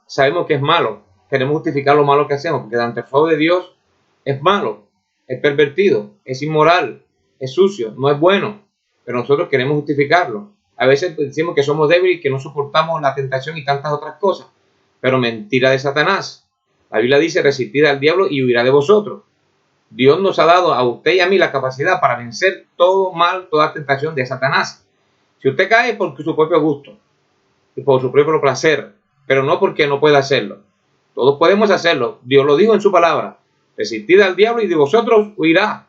es malo, queremos justificar lo malo que hacemos, porque ante el fuego de Dios es malo, es pervertido, es inmoral, es sucio, no es bueno, pero nosotros queremos justificarlo. A veces decimos que somos débiles y que no soportamos la tentación y tantas otras cosas, pero mentira de Satanás. La Biblia dice, resistid al diablo y huirá de vosotros. Dios nos ha dado a usted y a mí la capacidad para vencer todo mal, toda tentación de Satanás. Si usted cae es por su propio gusto y por su propio placer, pero no porque no pueda hacerlo. Todos podemos hacerlo. Dios lo dijo en su palabra. Resistid al diablo y de vosotros huirá.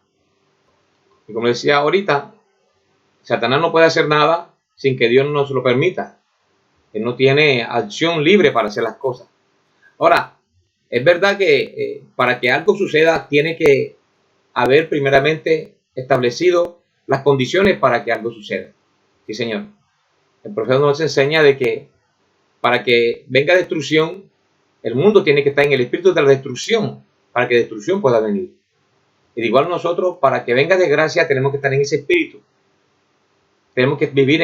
Y como decía ahorita, Satanás no puede hacer nada sin que Dios nos lo permita. Él no tiene acción libre para hacer las cosas. Ahora, es verdad que para que algo suceda tiene que haber primeramente establecido las condiciones para que algo suceda. Sí, señor. El profeta nos enseña de que para que venga destrucción, el mundo tiene que estar en el espíritu de la destrucción para que destrucción pueda venir. Y de igual nosotros, para que venga desgracia, tenemos que estar en ese espíritu. Tenemos que vivir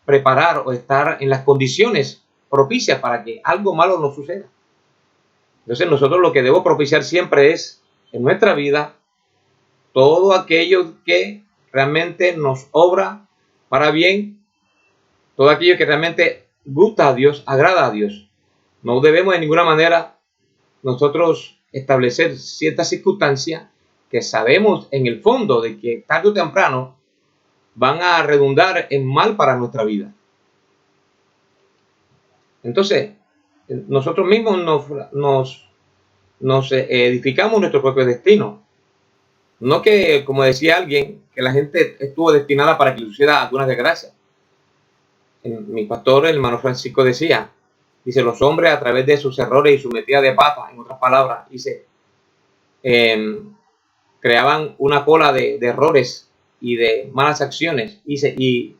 preparar o estar en las condiciones propicias para que algo malo no suceda. Entonces nosotros lo que debemos propiciar siempre es, en nuestra vida, todo aquello que realmente nos obra para bien, todo aquello que realmente gusta a Dios, agrada a Dios. No debemos de ninguna manera nosotros establecer ciertas circunstancias que sabemos en el fondo de que tarde o temprano van a redundar en mal para nuestra vida. Entonces, nosotros mismos nos edificamos nuestro propio destino. No que, como decía alguien, que la gente estuvo destinada para que le suceda alguna desgracia. Mi pastor, el hermano Francisco, dice, los hombres a través de sus errores y su metida de pata, en otras palabras, creaban una cola de errores y de malas acciones y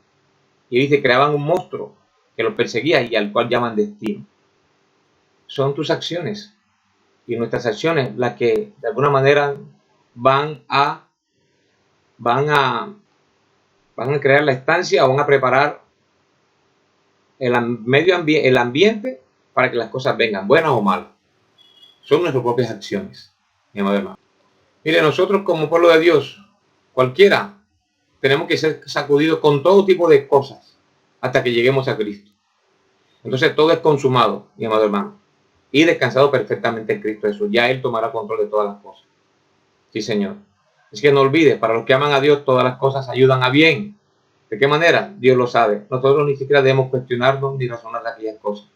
creaban un monstruo que los perseguía y al cual llaman destino. Son tus acciones y nuestras acciones las que de alguna manera van a crear la estancia o van a preparar el ambiente para que las cosas vengan, buenas o malas. Son nuestras propias acciones, mi amado hermano. Mire, nosotros como pueblo de Dios, cualquiera, tenemos que ser sacudidos con todo tipo de cosas hasta que lleguemos a Cristo. Entonces todo es consumado, mi amado hermano, y descansado perfectamente en Cristo Jesús. Ya Él tomará control de todas las cosas. Sí, Señor. Así que no olvides, para los que aman a Dios, todas las cosas ayudan a bien. ¿De qué manera? Dios lo sabe. Nosotros ni siquiera debemos cuestionarnos ni razonar de aquellas cosas.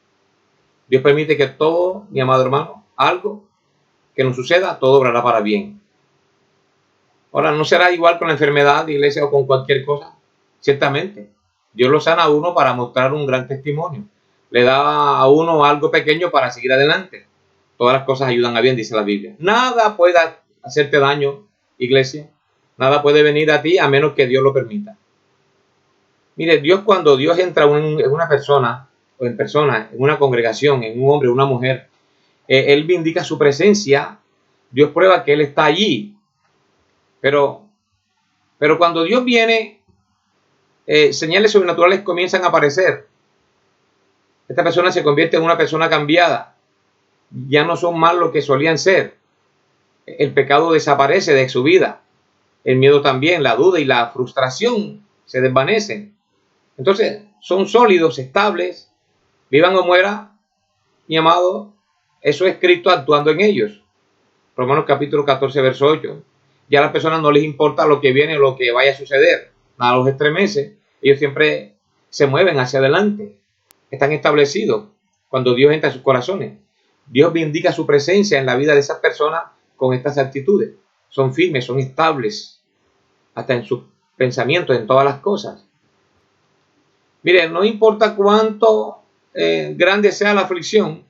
Dios permite que todo, mi amado hermano, algo que nos suceda, todo obrará para bien. Ahora, ¿no será igual con la enfermedad, iglesia, o con cualquier cosa? Ciertamente. Dios lo sana a uno para mostrar un gran testimonio. Le da a uno algo pequeño para seguir adelante. Todas las cosas ayudan a bien, dice la Biblia. Nada puede hacerte daño, iglesia. Nada puede venir a ti a menos que Dios lo permita. Mire, cuando Dios entra en una persona, o en persona, en una congregación, en un hombre o una mujer, Él vindica su presencia. Dios prueba que Él está allí. Pero Pero cuando Dios viene, señales sobrenaturales comienzan a aparecer. Esta persona se convierte en una persona cambiada. Ya no son más lo que solían ser. El pecado desaparece de su vida. El miedo también, la duda y la frustración se desvanecen. Entonces son sólidos, estables, vivan o muera, mi amado, eso es Cristo actuando en ellos. Romanos capítulo 14, verso 8. Ya a las personas no les importa lo que viene o lo que vaya a suceder. Nada los estremece. Ellos siempre se mueven hacia adelante. Están establecidos cuando Dios entra en sus corazones. Dios vindica su presencia en la vida de esas personas con estas actitudes. Son firmes, son estables, hasta en sus pensamientos, en todas las cosas. Miren, no importa cuánto grande sea la aflicción,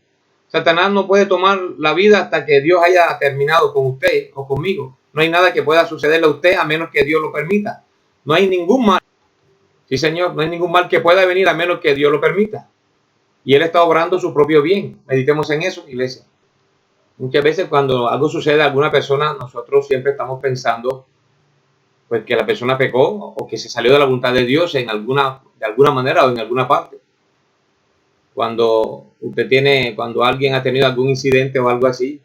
Satanás no puede tomar la vida hasta que Dios haya terminado con usted o conmigo. No hay nada que pueda sucederle a usted a menos que Dios lo permita. No hay ningún mal. Sí, Señor, no hay ningún mal que pueda venir a menos que Dios lo permita. Y Él está obrando su propio bien. Meditemos en eso, iglesia. Muchas veces cuando algo sucede a alguna persona, nosotros siempre estamos pensando pues que la persona pecó o que se salió de la voluntad de Dios de alguna manera o en alguna parte. Cuando alguien ha tenido algún incidente o algo así,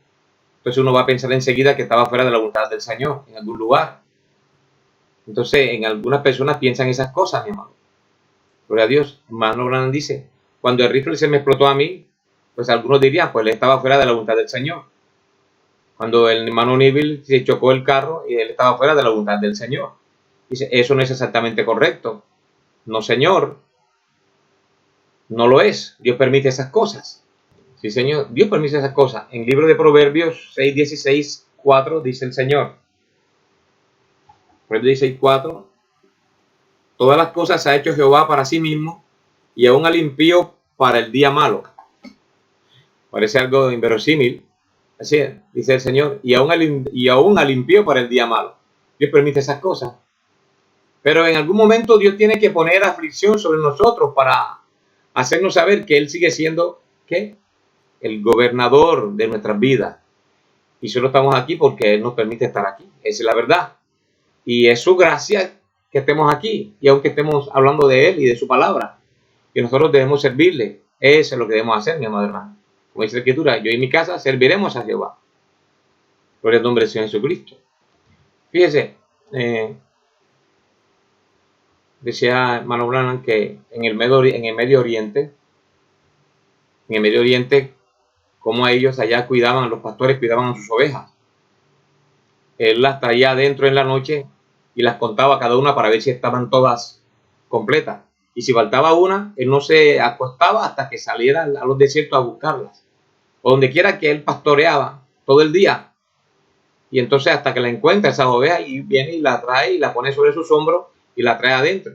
entonces uno va a pensar enseguida que estaba fuera de la voluntad del Señor, en algún lugar. Entonces, en algunas personas piensan esas cosas, mi amado. Gloria a Dios. Hermano Branham dice, cuando el rifle se me explotó a mí, pues algunos dirían, pues él estaba fuera de la voluntad del Señor. Cuando el hermano Neville se chocó el carro y él estaba fuera de la voluntad del Señor. Dice, eso no es exactamente correcto. No, Señor. No lo es. Dios permite esas cosas. Sí, Señor. Dios permite esas cosas. En el libro de Proverbios 6:16-4 dice el Señor. Proverbios 16:4. Todas las cosas ha hecho Jehová para sí mismo y aún al impío para el día malo. Parece algo inverosímil. Así es, dice el Señor. Y aún al impío para el día malo. Dios permite esas cosas. Pero en algún momento Dios tiene que poner aflicción sobre nosotros para hacernos saber que Él sigue siendo, ¿qué? El gobernador de nuestras vidas. Y solo estamos aquí porque Él nos permite estar aquí. Esa es la verdad. Y es su gracia que estemos aquí. Y aunque estemos hablando de Él y de su palabra, que nosotros debemos servirle. Eso es lo que debemos hacer, mi amado hermano. Como dice la Escritura, yo y mi casa serviremos a Jehová. Gloria al nombre del Señor Jesucristo. Fíjese, decía hermano Branham que en el Medio Oriente, como ellos allá cuidaban, los pastores cuidaban a sus ovejas. Él las traía adentro en la noche y las contaba cada una para ver si estaban todas completas. Y si faltaba una, él no se acostaba hasta que saliera a los desiertos a buscarlas. O donde quiera que él pastoreaba todo el día. Y entonces hasta que la encuentra esas ovejas y viene y la trae y la pone sobre sus hombros y la trae adentro.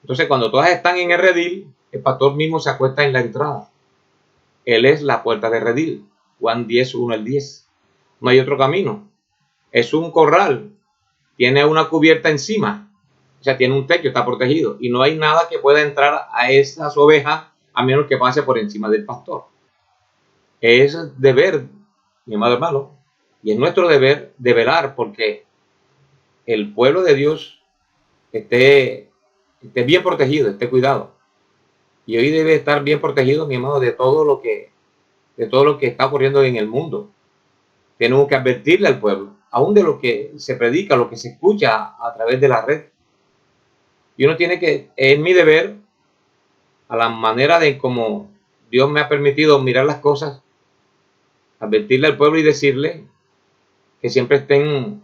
Entonces cuando todas están en el redil, el pastor mismo se acuesta en la entrada. Él es la puerta de redil. Juan 10, 1 al 10. No hay otro camino. Es un corral. Tiene una cubierta encima. O sea, tiene un techo, está protegido. Y no hay nada que pueda entrar a esas ovejas a menos que pase por encima del pastor. Es deber, mi amado hermano, y es nuestro deber de velar porque el pueblo de Dios esté bien protegido, esté cuidado. Y hoy debe estar bien protegido, mi hermano, de todo lo que está ocurriendo en el mundo. Tenemos que advertirle al pueblo, aún de lo que se predica, lo que se escucha a través de la red. Y uno tiene que, es mi deber, a la manera de como Dios me ha permitido mirar las cosas, advertirle al pueblo y decirle que siempre estén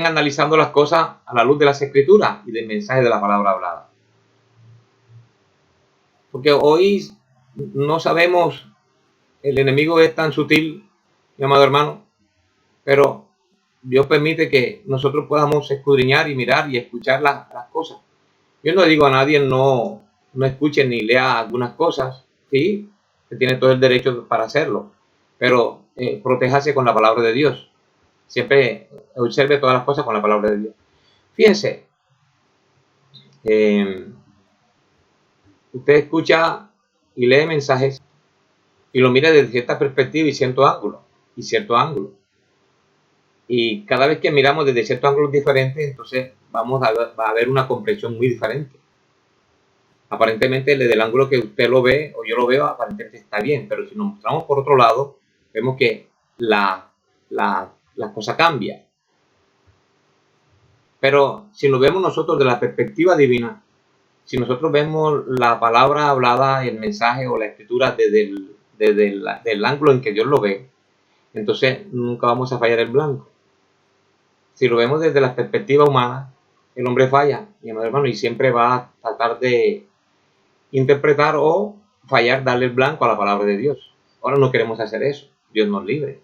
analizando las cosas a la luz de las Escrituras y del mensaje de la palabra hablada. Porque hoy no sabemos, el enemigo es tan sutil, mi amado hermano, pero Dios permite que nosotros podamos escudriñar y mirar y escuchar las cosas. Yo no digo a nadie no escuche ni lea algunas cosas, sí, que tiene todo el derecho para hacerlo, pero protéjase con la palabra de Dios. Siempre observe todas las cosas con la palabra de Dios. Fíjense, usted escucha y lee mensajes y lo mira desde cierta perspectiva y cierto ángulo. Y cada vez que miramos desde ciertos ángulos diferentes, entonces va a haber una comprensión muy diferente. Aparentemente desde el ángulo que usted lo ve o yo lo veo, aparentemente está bien, pero si nos mostramos por otro lado, vemos que la cosa cambia. Pero si lo vemos nosotros de la perspectiva divina, si nosotros vemos la palabra hablada, el mensaje o la escritura desde el ángulo en que Dios lo ve, entonces nunca vamos a fallar el blanco. Si lo vemos desde la perspectiva humana, el hombre falla, mi hermano, y siempre va a tratar de interpretar o fallar, darle el blanco a la palabra de Dios. Ahora no queremos hacer eso, Dios nos libre.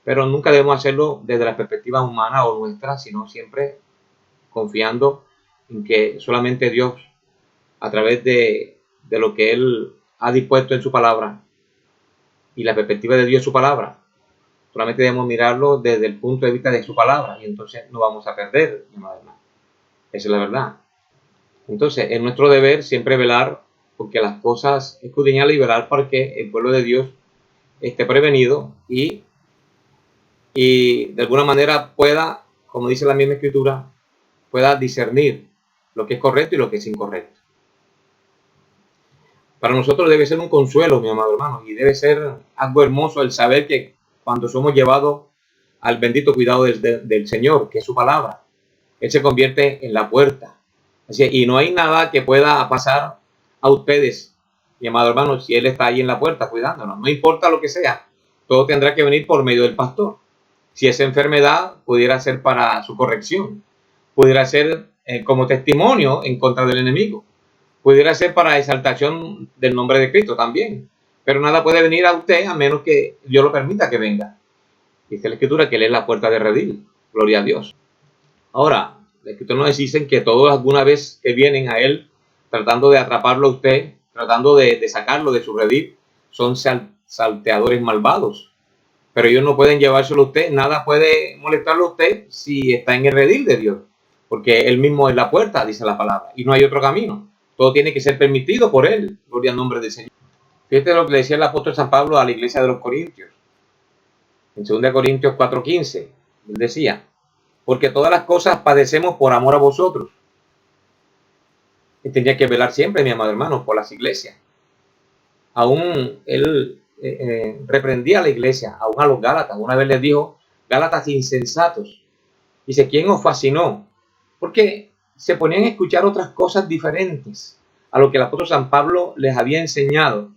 Pero nunca debemos hacerlo desde la perspectiva humana o nuestra, sino siempre confiando en que solamente Dios, a través de lo que Él ha dispuesto en su palabra y la perspectiva de Dios en su palabra, solamente debemos mirarlo desde el punto de vista de su palabra y entonces no vamos a perder, mi hermano. Esa es la verdad. Entonces, es nuestro deber siempre velar porque las cosas, escudriñarlas y velar para que el pueblo de Dios esté prevenido y de alguna manera pueda, como dice la misma escritura, pueda discernir lo que es correcto y lo que es incorrecto. Para nosotros debe ser un consuelo, mi amado hermano, y debe ser algo hermoso el saber que cuando somos llevados al bendito cuidado del Señor, que es su palabra, Él se convierte en la puerta. Así, y no hay nada que pueda pasar a ustedes, mi amado hermano, si Él está ahí en la puerta cuidándonos. No importa lo que sea, todo tendrá que venir por medio del pastor. Si esa enfermedad pudiera ser para su corrección, pudiera ser como testimonio en contra del enemigo, pudiera ser para exaltación del nombre de Cristo también. Pero nada puede venir a usted a menos que Dios lo permita que venga. Dice la Escritura que Él es la puerta de redil. Gloria a Dios. Ahora, la Escritura nos dice que todos alguna vez que vienen a Él tratando de atraparlo a usted, tratando de sacarlo de su redil, son salteadores malvados. Pero ellos no pueden llevárselo a usted, nada puede molestarlo a usted si está en el redil de Dios. Porque Él mismo es la puerta, dice la palabra, y no hay otro camino. Todo tiene que ser permitido por Él. Gloria al nombre del Señor. Fíjate lo que le decía el apóstol San Pablo a la iglesia de los Corintios. En 2 Corintios 4:15, él decía, porque todas las cosas padecemos por amor a vosotros. Él tenía que velar siempre, mi amado hermano, por las iglesias. Aún él reprendía a la iglesia, aún a los Gálatas. Una vez les dijo, Gálatas insensatos. Dice, ¿quién os fascinó? Porque se ponían a escuchar otras cosas diferentes a lo que el apóstol San Pablo les había enseñado.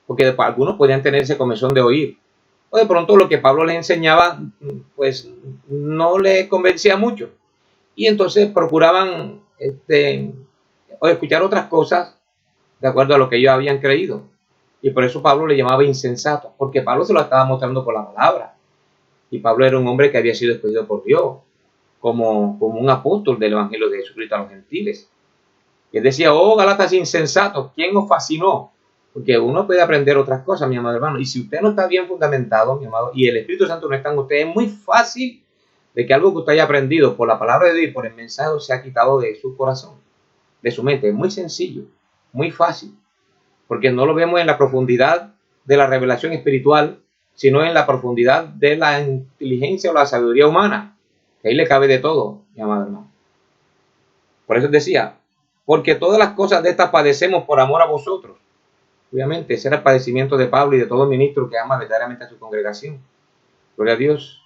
Porque algunos podían tener ese comezón de oír. O de pronto lo que Pablo les enseñaba, pues no les convencía mucho. Y entonces procuraban escuchar otras cosas de acuerdo a lo que ellos habían creído. Y por eso Pablo le llamaba insensato, porque Pablo se lo estaba mostrando por la palabra. Y Pablo era un hombre que había sido escogido por Dios, como un apóstol del Evangelio de Jesucristo a los gentiles. Y él decía, oh Gálatas insensatos, ¿quién os fascinó? Porque uno puede aprender otras cosas, mi amado hermano. Y si usted no está bien fundamentado, mi amado, y el Espíritu Santo no está en usted, es muy fácil de que algo que usted haya aprendido por la palabra de Dios y por el mensaje se ha quitado de su corazón, de su mente. Es muy sencillo, muy fácil. Porque no lo vemos en la profundidad de la revelación espiritual, sino en la profundidad de la inteligencia o la sabiduría humana. Que ahí le cabe de todo, mi amado hermano. Por eso decía, porque todas las cosas de estas padecemos por amor a vosotros. Obviamente, ese era el padecimiento de Pablo y de todo ministro que ama verdaderamente a su congregación. Gloria a Dios,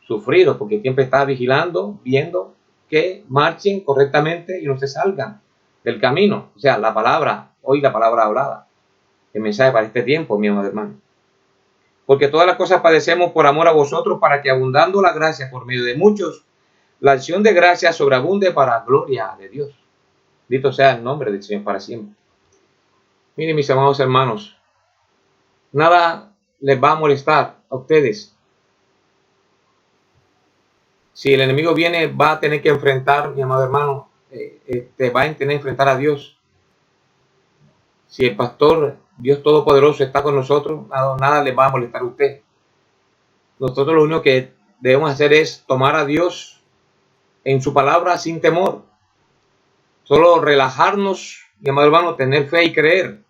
sufrido, porque siempre estaba vigilando, viendo que marchen correctamente y no se salgan del camino. O sea, la palabra, hoy la palabra hablada. El mensaje para este tiempo, mi amado hermano. Porque todas las cosas padecemos por amor a vosotros, para que abundando la gracia por medio de muchos, la acción de gracia sobreabunde para gloria de Dios. Bendito sea el nombre del Señor para siempre. Miren, mis amados hermanos, nada les va a molestar a ustedes. Si el enemigo viene, va a tener que enfrentar, mi amado hermano, va a tener que enfrentar a Dios. Si el pastor, Dios Todopoderoso, está con nosotros, nada les va a molestar a usted. Nosotros lo único que debemos hacer es tomar a Dios en su palabra sin temor. Solo relajarnos, mi amado hermano, tener fe y creer.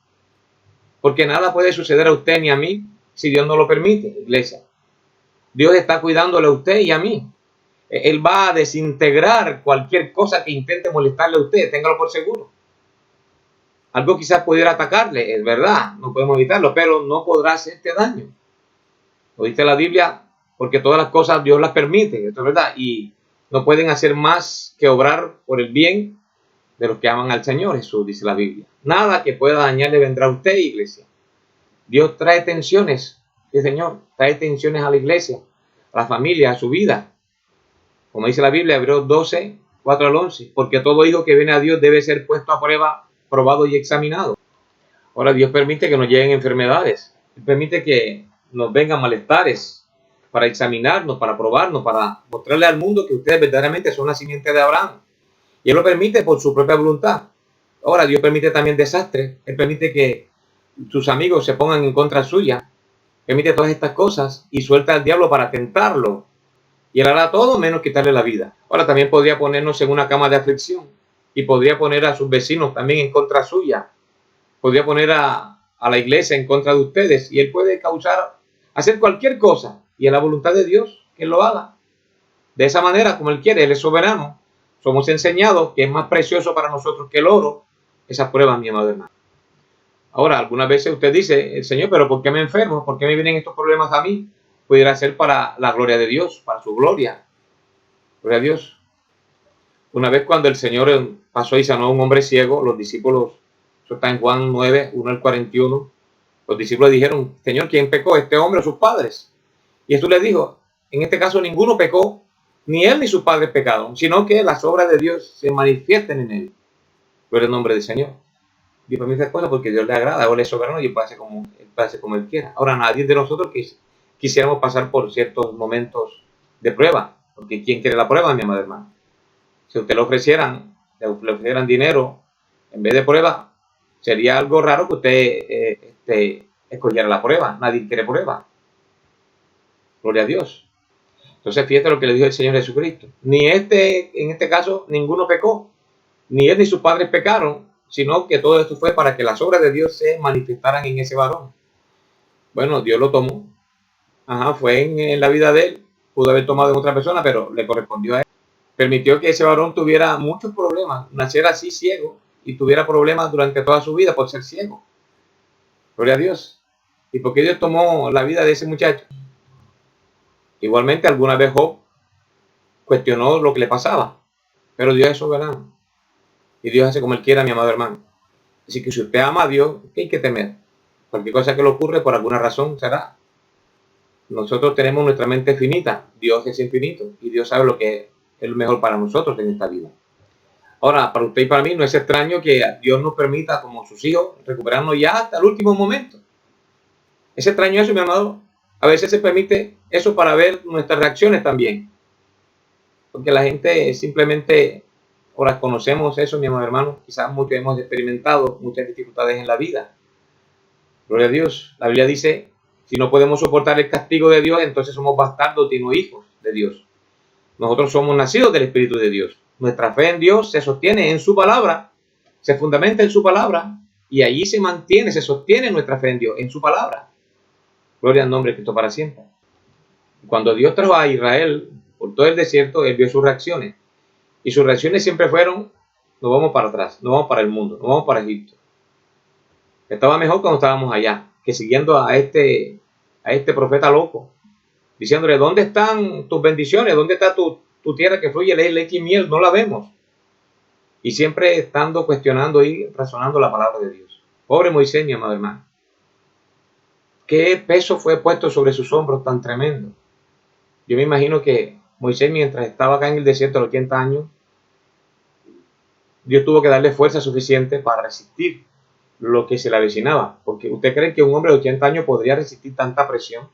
Porque nada puede suceder a usted ni a mí si Dios no lo permite, iglesia. Dios está cuidándole a usted y a mí. Él va a desintegrar cualquier cosa que intente molestarle a usted, téngalo por seguro. Algo quizás pudiera atacarle, es verdad, no podemos evitarlo, pero no podrá hacerte daño. Lo dice la Biblia, porque todas las cosas Dios las permite, esto es verdad, y no pueden hacer más que obrar por el bien de los que aman al Señor Jesús, dice la Biblia. Nada que pueda dañarle vendrá a usted, iglesia. Dios trae tensiones, sí, Señor, trae tensiones a la iglesia, a la familia, a su vida. Como dice la Biblia, Hebreos 12, 4 al 11, porque todo hijo que viene a Dios debe ser puesto a prueba, probado y examinado. Ahora Dios permite que nos lleguen enfermedades, Él permite que nos vengan malestares para examinarnos, para probarnos, para mostrarle al mundo que ustedes verdaderamente son la simiente de Abraham. Y Él lo permite por su propia voluntad. Ahora Dios permite también desastres, Él permite que sus amigos se pongan en contra suya, permite todas estas cosas y suelta al diablo para tentarlo. Y Él hará todo menos quitarle la vida. Ahora también podría ponernos en una cama de aflicción y podría poner a sus vecinos también en contra suya. Podría poner a la iglesia en contra de ustedes y Él puede hacer cualquier cosa y en la voluntad de Dios que Él lo haga. De esa manera, como Él quiere, Él es soberano. Somos enseñados que es más precioso para nosotros que el oro. Esas pruebas, mi amado hermano. Ahora, algunas veces usted dice, Señor, pero ¿por qué me enfermo? ¿Por qué me vienen estos problemas a mí? Pudiera ser para la gloria de Dios, para su gloria. Gloria a Dios. Una vez cuando el Señor pasó y sanó a un hombre ciego, los discípulos, eso está en Juan 9, 1 al 41, los discípulos dijeron, Señor, ¿quién pecó? ¿Este hombre o sus padres? Y Jesús les dijo, en este caso ninguno pecó, ni él ni sus padres pecaron, sino que las obras de Dios se manifiesten en él. Gloria al nombre del Señor. Dios permite estas cosas porque Dios le agrada, o le es soberano y Él puede hacer como Él quiera. Ahora, nadie de nosotros quisiéramos pasar por ciertos momentos de prueba, porque ¿quién quiere la prueba, mi amado hermano? Si a usted le ofrecieran dinero en vez de prueba, sería algo raro que usted escogiera la prueba. Nadie quiere prueba. Gloria a Dios. Entonces, fíjate lo que le dijo el Señor Jesucristo. En este caso, ninguno pecó, ni él ni sus padres pecaron, sino que todo esto fue para que las obras de Dios se manifestaran en ese varón. Bueno, Dios lo tomó. Fue en la vida de él. Pudo haber tomado en otra persona, pero le correspondió a él. Permitió que ese varón tuviera muchos problemas, naciera así ciego y tuviera problemas durante toda su vida por ser ciego. Gloria a Dios. ¿Y por qué Dios tomó la vida de ese muchacho? Igualmente, alguna vez Job cuestionó lo que le pasaba, pero Dios es soberano. Y Dios hace como Él quiera, mi amado hermano. Así que si usted ama a Dios, ¿qué hay que temer? Cualquier cosa que le ocurre, por alguna razón, será. Nosotros tenemos nuestra mente finita, Dios es infinito y Dios sabe lo que es lo mejor para nosotros en esta vida. Ahora, para usted y para mí no es extraño que Dios nos permita, como sus hijos, recuperarnos ya hasta el último momento. Es extraño eso, mi amado. A veces se permite eso para ver nuestras reacciones también. Porque la gente simplemente, ahora conocemos eso, mi amado hermano, quizás muchos hemos experimentado muchas dificultades en la vida. Gloria a Dios. La Biblia dice, si no podemos soportar el castigo de Dios, entonces somos bastardos y no hijos de Dios. Nosotros somos nacidos del Espíritu de Dios. Nuestra fe en Dios se sostiene en su palabra, se fundamenta en su palabra y allí se mantiene, se sostiene nuestra fe en Dios, en su palabra. Gloria al nombre de Cristo para siempre. Cuando Dios trajo a Israel por todo el desierto, Él vio sus reacciones. Y sus reacciones siempre fueron, nos vamos para atrás, nos vamos para el mundo, nos vamos para Egipto. Estaba mejor cuando estábamos allá, que siguiendo a este profeta loco, diciéndole, ¿dónde están tus bendiciones? ¿Dónde está tu tierra que fluye leche y miel? No la vemos. Y siempre estando cuestionando y razonando la palabra de Dios. Pobre Moisés, mi amado hermano. ¿Qué peso fue puesto sobre sus hombros tan tremendo? Yo me imagino que Moisés, mientras estaba acá en el desierto a los 80 años, Dios tuvo que darle fuerza suficiente para resistir lo que se le avecinaba. Porque ¿usted cree que un hombre de 80 años podría resistir tanta presión?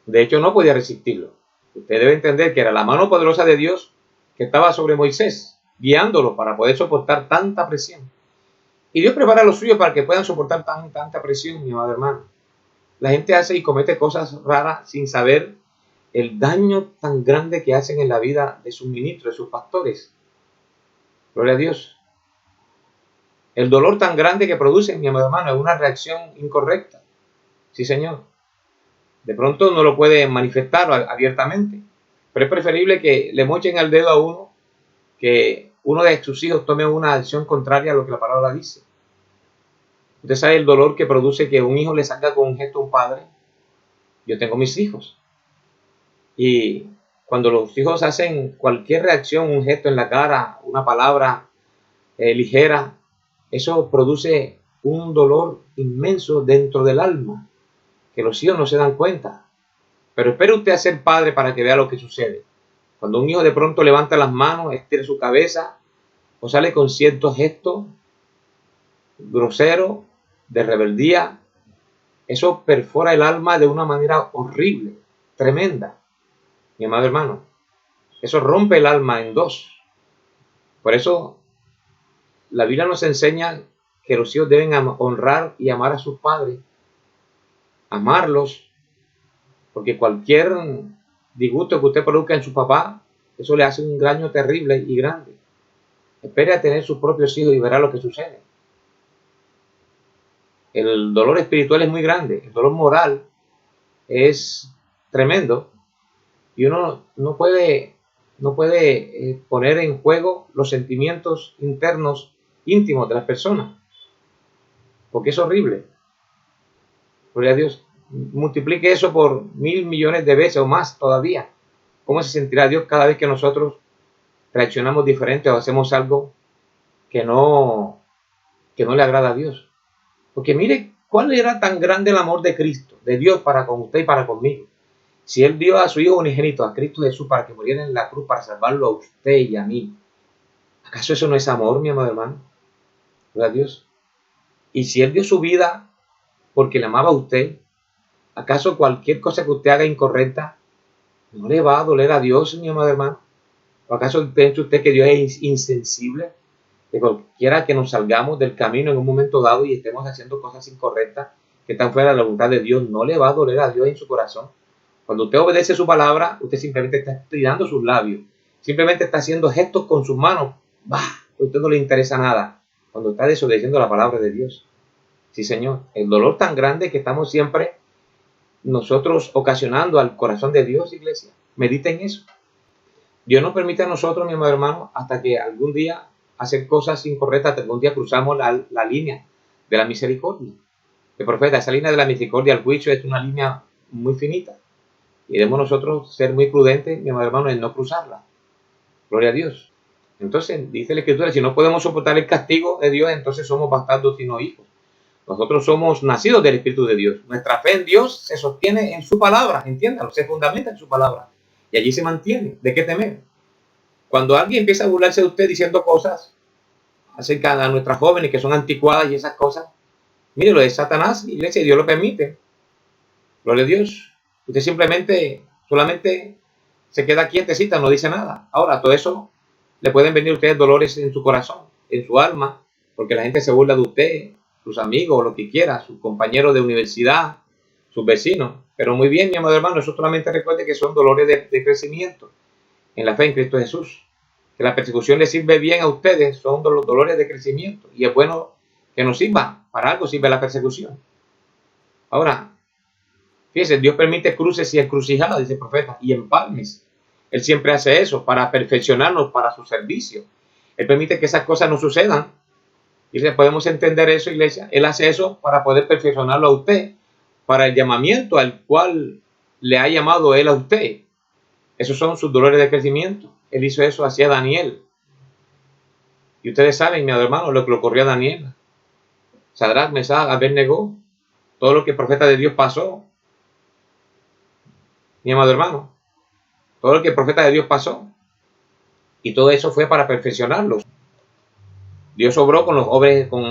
De hecho, no podía resistirlo. Usted debe entender que era la mano poderosa de Dios que estaba sobre Moisés, guiándolo para poder soportar tanta presión. Y Dios prepara a los suyos para que puedan soportar tanta presión, mi amado hermano. La gente hace y comete cosas raras sin saber el daño tan grande que hacen en la vida de sus ministros, de sus pastores. Gloria a Dios. El dolor tan grande que producen, mi amado hermano, es una reacción incorrecta. Sí, Señor. De pronto no lo puede manifestar abiertamente, pero es preferible que le mochen el dedo a uno que uno de sus hijos tome una acción contraria a lo que la palabra dice. Usted sabe el dolor que produce que un hijo le salga con un gesto a un padre. Yo tengo mis hijos. Y cuando los hijos hacen cualquier reacción, un gesto en la cara, una palabra ligera, eso produce un dolor inmenso dentro del alma, que los hijos no se dan cuenta. Pero espere usted a ser padre para que vea lo que sucede. Cuando un hijo de pronto levanta las manos, estira su cabeza, o sale con ciertos gestos groseros, de rebeldía, eso perfora el alma de una manera horrible, tremenda. Mi amado hermano, eso rompe el alma en dos. Por eso la Biblia nos enseña que los hijos deben honrar y amar a sus padres, amarlos, porque cualquier disgusto que usted produzca en su papá, eso le hace un daño terrible y grande. Espere a tener sus propios hijos y verá lo que sucede. El dolor espiritual es muy grande, el dolor moral es tremendo y uno no puede poner en juego los sentimientos internos íntimos de las personas, porque es horrible. Gloria a Dios. Multiplique eso por 1.000 millones de veces o más todavía. ¿Cómo se sentirá Dios cada vez que nosotros reaccionamos diferente o hacemos algo que no le agrada a Dios? Porque mire, ¿cuál era tan grande el amor de Cristo, de Dios para con usted y para conmigo? Si Él dio a su Hijo unigénito, a Cristo Jesús, para que muriera en la cruz, para salvarlo a usted y a mí. ¿Acaso eso no es amor, mi amado hermano? Gloria a Dios. Y si Él dio su vida porque le amaba a usted, ¿acaso cualquier cosa que usted haga incorrecta no le va a doler a Dios, mi amado hermano? ¿O acaso piensa usted que Dios es insensible? Que cualquiera que nos salgamos del camino en un momento dado y estemos haciendo cosas incorrectas que están fuera de la voluntad de Dios, no le va a doler a Dios en su corazón. Cuando usted obedece su palabra, usted simplemente está estirando sus labios, simplemente está haciendo gestos con sus manos. A usted no le interesa nada cuando está desobedeciendo la palabra de Dios. Sí, Señor, el dolor tan grande que estamos siempre nosotros ocasionando al corazón de Dios, iglesia. Medita en eso. Dios nos permite a nosotros, mi amado hermano, hasta que algún día hacer cosas incorrectas, hasta que algún día cruzamos la línea de la misericordia. El profeta, esa línea de la misericordia al juicio es una línea muy finita. Y debemos nosotros ser muy prudentes, mi amado hermano, en no cruzarla. Gloria a Dios. Entonces, dice la Escritura, si no podemos soportar el castigo de Dios, entonces somos bastardos y no hijos. Nosotros somos nacidos del Espíritu de Dios. Nuestra fe en Dios se sostiene en su palabra, entiéndalo, se fundamenta en su palabra. Y allí se mantiene. ¿De qué temer? Cuando alguien empieza a burlarse de usted diciendo cosas acerca de nuestras jóvenes que son anticuadas y esas cosas, mire, lo de Satanás, iglesia, Dios lo permite. Gloria a Dios. Usted solamente se queda quietecita, no dice nada. Ahora, todo eso le pueden venir a ustedes dolores en su corazón, en su alma, porque la gente se burla de usted, sus amigos, lo que quiera, sus compañeros de universidad, sus vecinos. Pero muy bien, mi amado hermano, eso solamente recuerde que son dolores de crecimiento en la fe en Cristo Jesús. Que la persecución les sirve bien a ustedes, son los dolores de crecimiento. Y es bueno que nos sirva, para algo sirve la persecución. Ahora, fíjense, Dios permite cruces y encrucijadas, dice el profeta, y empalmes. Él siempre hace eso para perfeccionarnos para su servicio. Él permite que esas cosas no sucedan. Y podemos entender eso, iglesia. Él hace eso para poder perfeccionarlo a usted, para el llamamiento al cual le ha llamado él a usted. Esos son sus dolores de crecimiento. Él hizo eso hacia Daniel. Y ustedes saben, mi hermano, lo que le ocurrió a Daniel. Sadrach, Mesach, Abed-Negó, todo lo que el profeta de Dios pasó. Mi amado hermano, todo lo que el profeta de Dios pasó. Y todo eso fue para perfeccionarlos. Dios obró con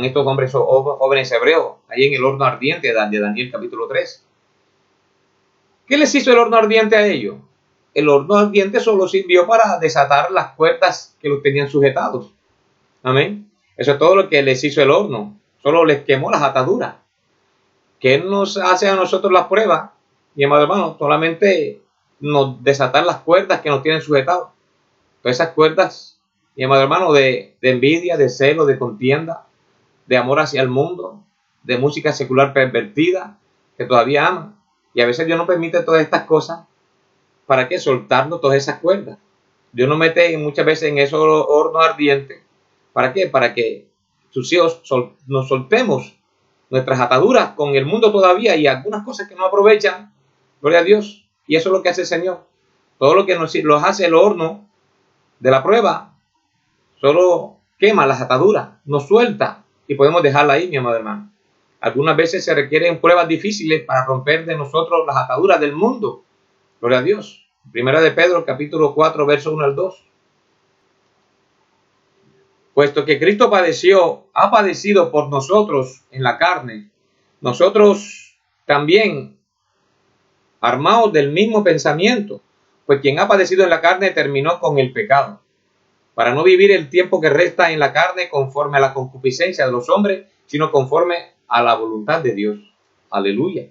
estos hombres jóvenes hebreos, ahí en el horno ardiente de Daniel capítulo 3. ¿Qué les hizo el horno ardiente a ellos? El horno ardiente solo sirvió para desatar las cuerdas que los tenían sujetados. Amén. Eso es todo lo que les hizo el horno. Solo les quemó las ataduras. ¿Qué nos hace a nosotros las pruebas? Mi amado hermano, solamente nos desatar las cuerdas que nos tienen sujetados. Todas esas cuerdas, mi amado hermano, de envidia, de celo, de contienda, de amor hacia el mundo, de música secular pervertida, que todavía aman. Y a veces Dios no permite todas estas cosas. ¿Para qué? Soltarnos todas esas cuerdas. Dios nos mete muchas veces en esos hornos ardientes. ¿Para qué? Para que sus hijos nos soltemos nuestras ataduras con el mundo todavía y algunas cosas que no aprovechan. Gloria a Dios. Y eso es lo que hace el Señor. Todo lo que nos hace el horno de la prueba, solo quema las ataduras, nos suelta y podemos dejarla ahí, mi amado hermano. Algunas veces se requieren pruebas difíciles para romper de nosotros las ataduras del mundo. Gloria a Dios. Primera de Pedro, capítulo 4, verso 1 al 2. Puesto que Cristo ha padecido por nosotros en la carne, nosotros también, armados del mismo pensamiento, pues quien ha padecido en la carne terminó con el pecado, para no vivir el tiempo que resta en la carne conforme a la concupiscencia de los hombres, sino conforme a la voluntad de Dios. Aleluya.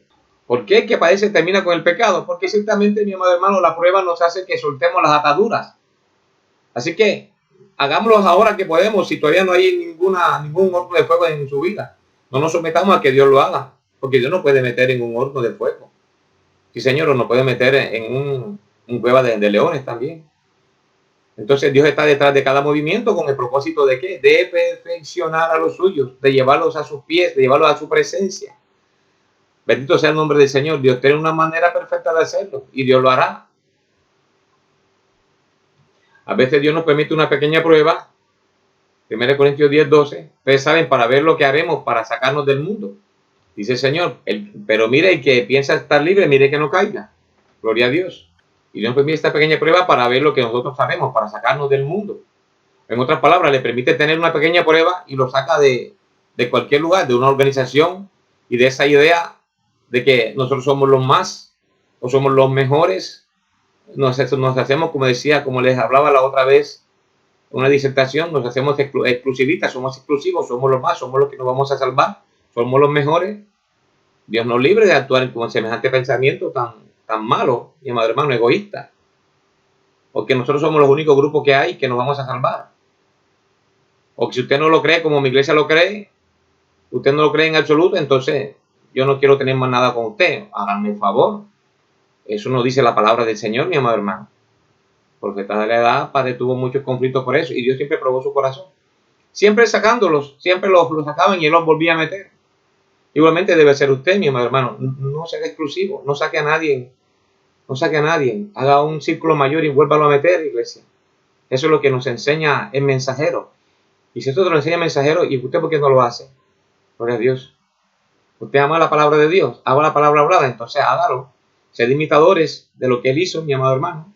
¿Por qué el que padece termina con el pecado? Porque ciertamente, mi amado hermano, la prueba nos hace que soltemos las ataduras. Así que hagámoslo ahora que podemos, si todavía no hay ningún horno de fuego en su vida. No nos sometamos a que Dios lo haga, porque Dios nos puede meter en un horno de fuego. Sí, Señor, nos puede meter en un cueva de leones también. Entonces Dios está detrás de cada movimiento con el propósito de ¿qué? De perfeccionar a los suyos, de llevarlos a sus pies, de llevarlos a su presencia. Bendito sea el nombre del Señor. Dios tiene una manera perfecta de hacerlo y Dios lo hará. A veces Dios nos permite una pequeña prueba. 1 Corintios 10, 12. Ustedes saben, para ver lo que haremos para sacarnos del mundo. Dice el Señor, pero mire, el que piensa estar libre, mire que no caiga. Gloria a Dios. Y Dios nos permite esta pequeña prueba para ver lo que nosotros sabemos, para sacarnos del mundo. En otras palabras, le permite tener una pequeña prueba y lo saca de cualquier lugar, de una organización y de esa idea de que nosotros somos los más o somos los mejores. Nos hacemos, como decía, como les hablaba la otra vez, una disertación, nos hacemos exclusivistas, somos exclusivos, somos los más, somos los que nos vamos a salvar, somos los mejores. Dios nos libre de actuar con semejante pensamiento tan malo, mi amado hermano, egoísta. Porque nosotros somos los únicos grupos que hay que nos vamos a salvar. O que si usted no lo cree como mi iglesia lo cree, usted no lo cree en absoluto, entonces yo no quiero tener más nada con usted. Háganme el favor. Eso nos dice la palabra del Señor, mi amado hermano. Porque toda la edad padre tuvo muchos conflictos por eso y Dios siempre probó su corazón. Siempre sacándolos, siempre los sacaban y Él los volvía a meter. Igualmente debe ser usted, mi amado hermano. No sea exclusivo, no saque a nadie. No saque a nadie. Haga un círculo mayor y vuélvalo a meter, iglesia. Eso es lo que nos enseña el mensajero. Y si esto te lo enseña el mensajero, ¿y usted por qué no lo hace? Gloria a Dios. Usted ama la palabra de Dios, ama la palabra hablada, entonces hágalo. Sed imitadores de lo que Él hizo, mi amado hermano.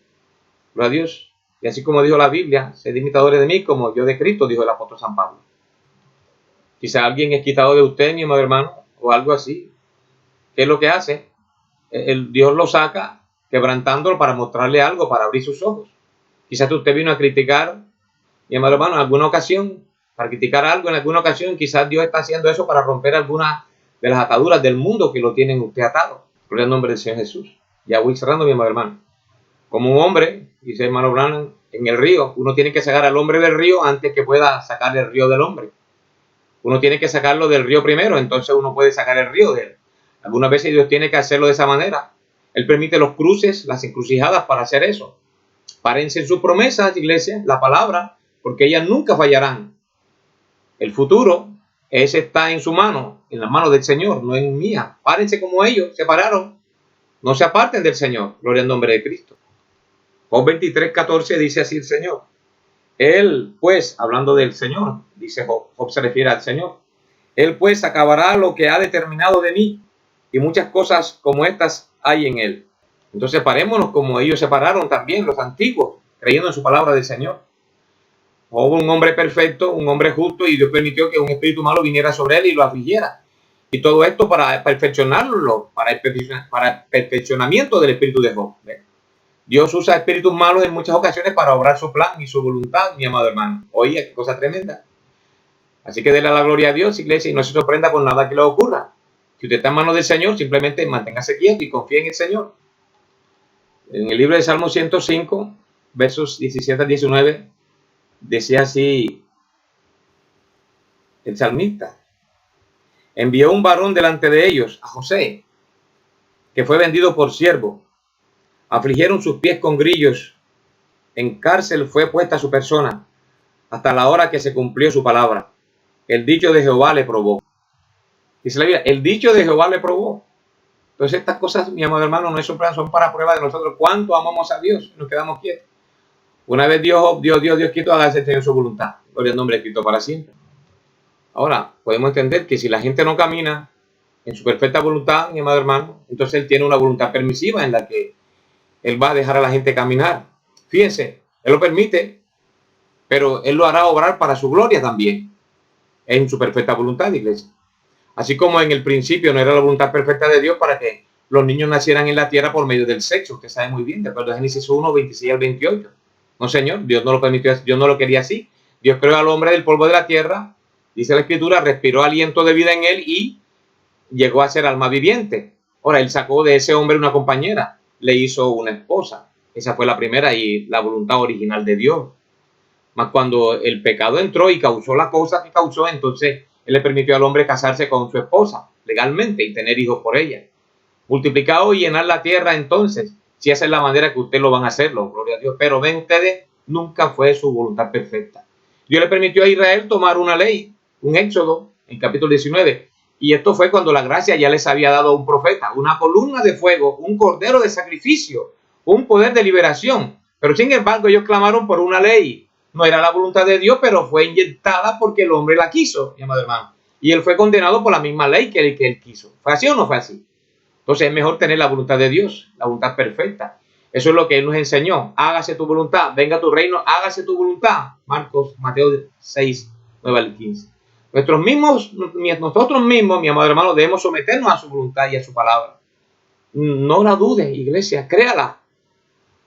Gloria a Dios. Y así como dijo la Biblia, sed imitadores de mí como yo de Cristo, dijo el apóstol San Pablo. Quizá alguien es quitado de usted, mi amado hermano, o algo así. ¿Qué es lo que hace? Dios lo saca quebrantándolo para mostrarle algo, para abrir sus ojos. Quizás usted vino a criticar, mi amado hermano, en alguna ocasión, para criticar algo en alguna ocasión, quizás Dios está haciendo eso para romper alguna de las ataduras del mundo que lo tienen usted atado. Gloria al nombre del Señor Jesús. Ya voy cerrando, mi amado hermano. Como un hombre, dice el hermano Branham, en el río, uno tiene que sacar al hombre del río antes que pueda sacar el río del hombre. Uno tiene que sacarlo del río primero, entonces uno puede sacar el río de él. Algunas veces Dios tiene que hacerlo de esa manera. Él permite los cruces, las encrucijadas para hacer eso. Párense en sus promesas, iglesia, la palabra, porque ellas nunca fallarán. El futuro, ese está en su mano, en la mano del Señor, no en mía. Párense como ellos, se pararon. No se aparten del Señor. Gloria al nombre de Cristo. Job 23:14 dice así el Señor. Él, pues, hablando del Señor, dice Job, Job se refiere al Señor. Él, pues, acabará lo que ha determinado de mí, y muchas cosas como estas hay en él. Entonces parémonos como ellos se pararon también, los antiguos, creyendo en su palabra del Señor. Job, un hombre perfecto, un hombre justo, y Dios permitió que un espíritu malo viniera sobre él y lo afligiera. Y todo esto para perfeccionarlo, para el perfeccionamiento del espíritu de Job. ¿Ve? Dios usa espíritus malos en muchas ocasiones para obrar su plan y su voluntad, mi amado hermano. Oye, qué cosa tremenda. Así que déle la gloria a Dios, iglesia, y no se sorprenda por nada que le ocurra. Si usted está en manos del Señor, simplemente manténgase quieto y confíe en el Señor. En el libro de Salmo 105, versos 17 al 19, decía así el salmista. Envió un varón delante de ellos, a José, que fue vendido por siervo. Afligieron sus pies con grillos. En cárcel fue puesta su persona, hasta la hora que se cumplió su palabra. El dicho de Jehová le probó. Dice la Biblia, el dicho de Jehová le probó. Entonces estas cosas, mi amado hermano, no son para prueba de nosotros. ¿Cuánto amamos a Dios? Nos quedamos quietos. Una vez Dios quito, hágase el Señor su voluntad. Gloria al nombre de Cristo para siempre. Ahora, podemos entender que si la gente no camina en su perfecta voluntad, mi amado hermano, entonces Él tiene una voluntad permisiva en la que Él va a dejar a la gente caminar. Fíjense, Él lo permite, pero Él lo hará obrar para su gloria también, en su perfecta voluntad, iglesia. Así como en el principio no era la voluntad perfecta de Dios para que los niños nacieran en la tierra por medio del sexo. Usted sabe muy bien, de acuerdo a Génesis 1, 26 al 28. No, Señor, Dios no lo permitió, Dios no lo quería así. Dios creó al hombre del polvo de la tierra, dice la Escritura, respiró aliento de vida en él y llegó a ser alma viviente. Ahora, Él sacó de ese hombre una compañera, le hizo una esposa. Esa fue la primera y la voluntad original de Dios. Mas cuando el pecado entró y causó la cosa que causó, entonces Él le permitió al hombre casarse con su esposa legalmente y tener hijos por ella. Multiplicado y llenar la tierra entonces, si esa es la manera que ustedes lo van a hacerlo, gloria a Dios. Pero ven ustedes, nunca fue su voluntad perfecta. Dios le permitió a Israel tomar una ley, un Éxodo, en capítulo 19. Y esto fue cuando la gracia ya les había dado a un profeta, una columna de fuego, un cordero de sacrificio, un poder de liberación. Pero sin embargo ellos clamaron por una ley. No era la voluntad de Dios, pero fue inyectada porque el hombre la quiso, mi amado hermano. Y él fue condenado por la misma ley que él quiso. ¿Fue así o no fue así? Entonces es mejor tener la voluntad de Dios, la voluntad perfecta. Eso es lo que Él nos enseñó. Hágase tu voluntad, venga tu reino, hágase tu voluntad. Mateo 6, 9 al 15. Nosotros mismos, mi amado hermano, debemos someternos a su voluntad y a su palabra. No la dude, iglesia, créala.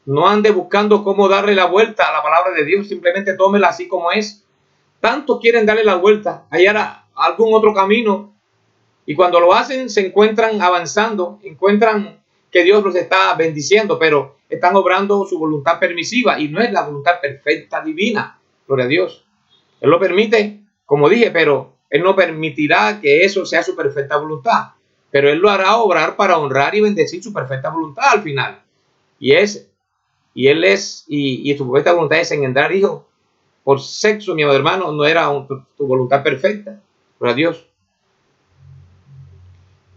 No ande buscando cómo darle la vuelta a la palabra de Dios, simplemente tómela así como es. Tanto quieren darle la vuelta, hallar algún otro camino, y cuando lo hacen se encuentran avanzando, encuentran que Dios los está bendiciendo, pero están obrando su voluntad permisiva y no es la voluntad perfecta divina. Gloria a Dios. Él lo permite, como dije, pero Él no permitirá que eso sea su perfecta voluntad, pero Él lo hará obrar para honrar y bendecir su perfecta voluntad al final. Y su perfecta voluntad es engendrar hijos por sexo, mi hermano, no era tu voluntad perfecta. Gloria a Dios.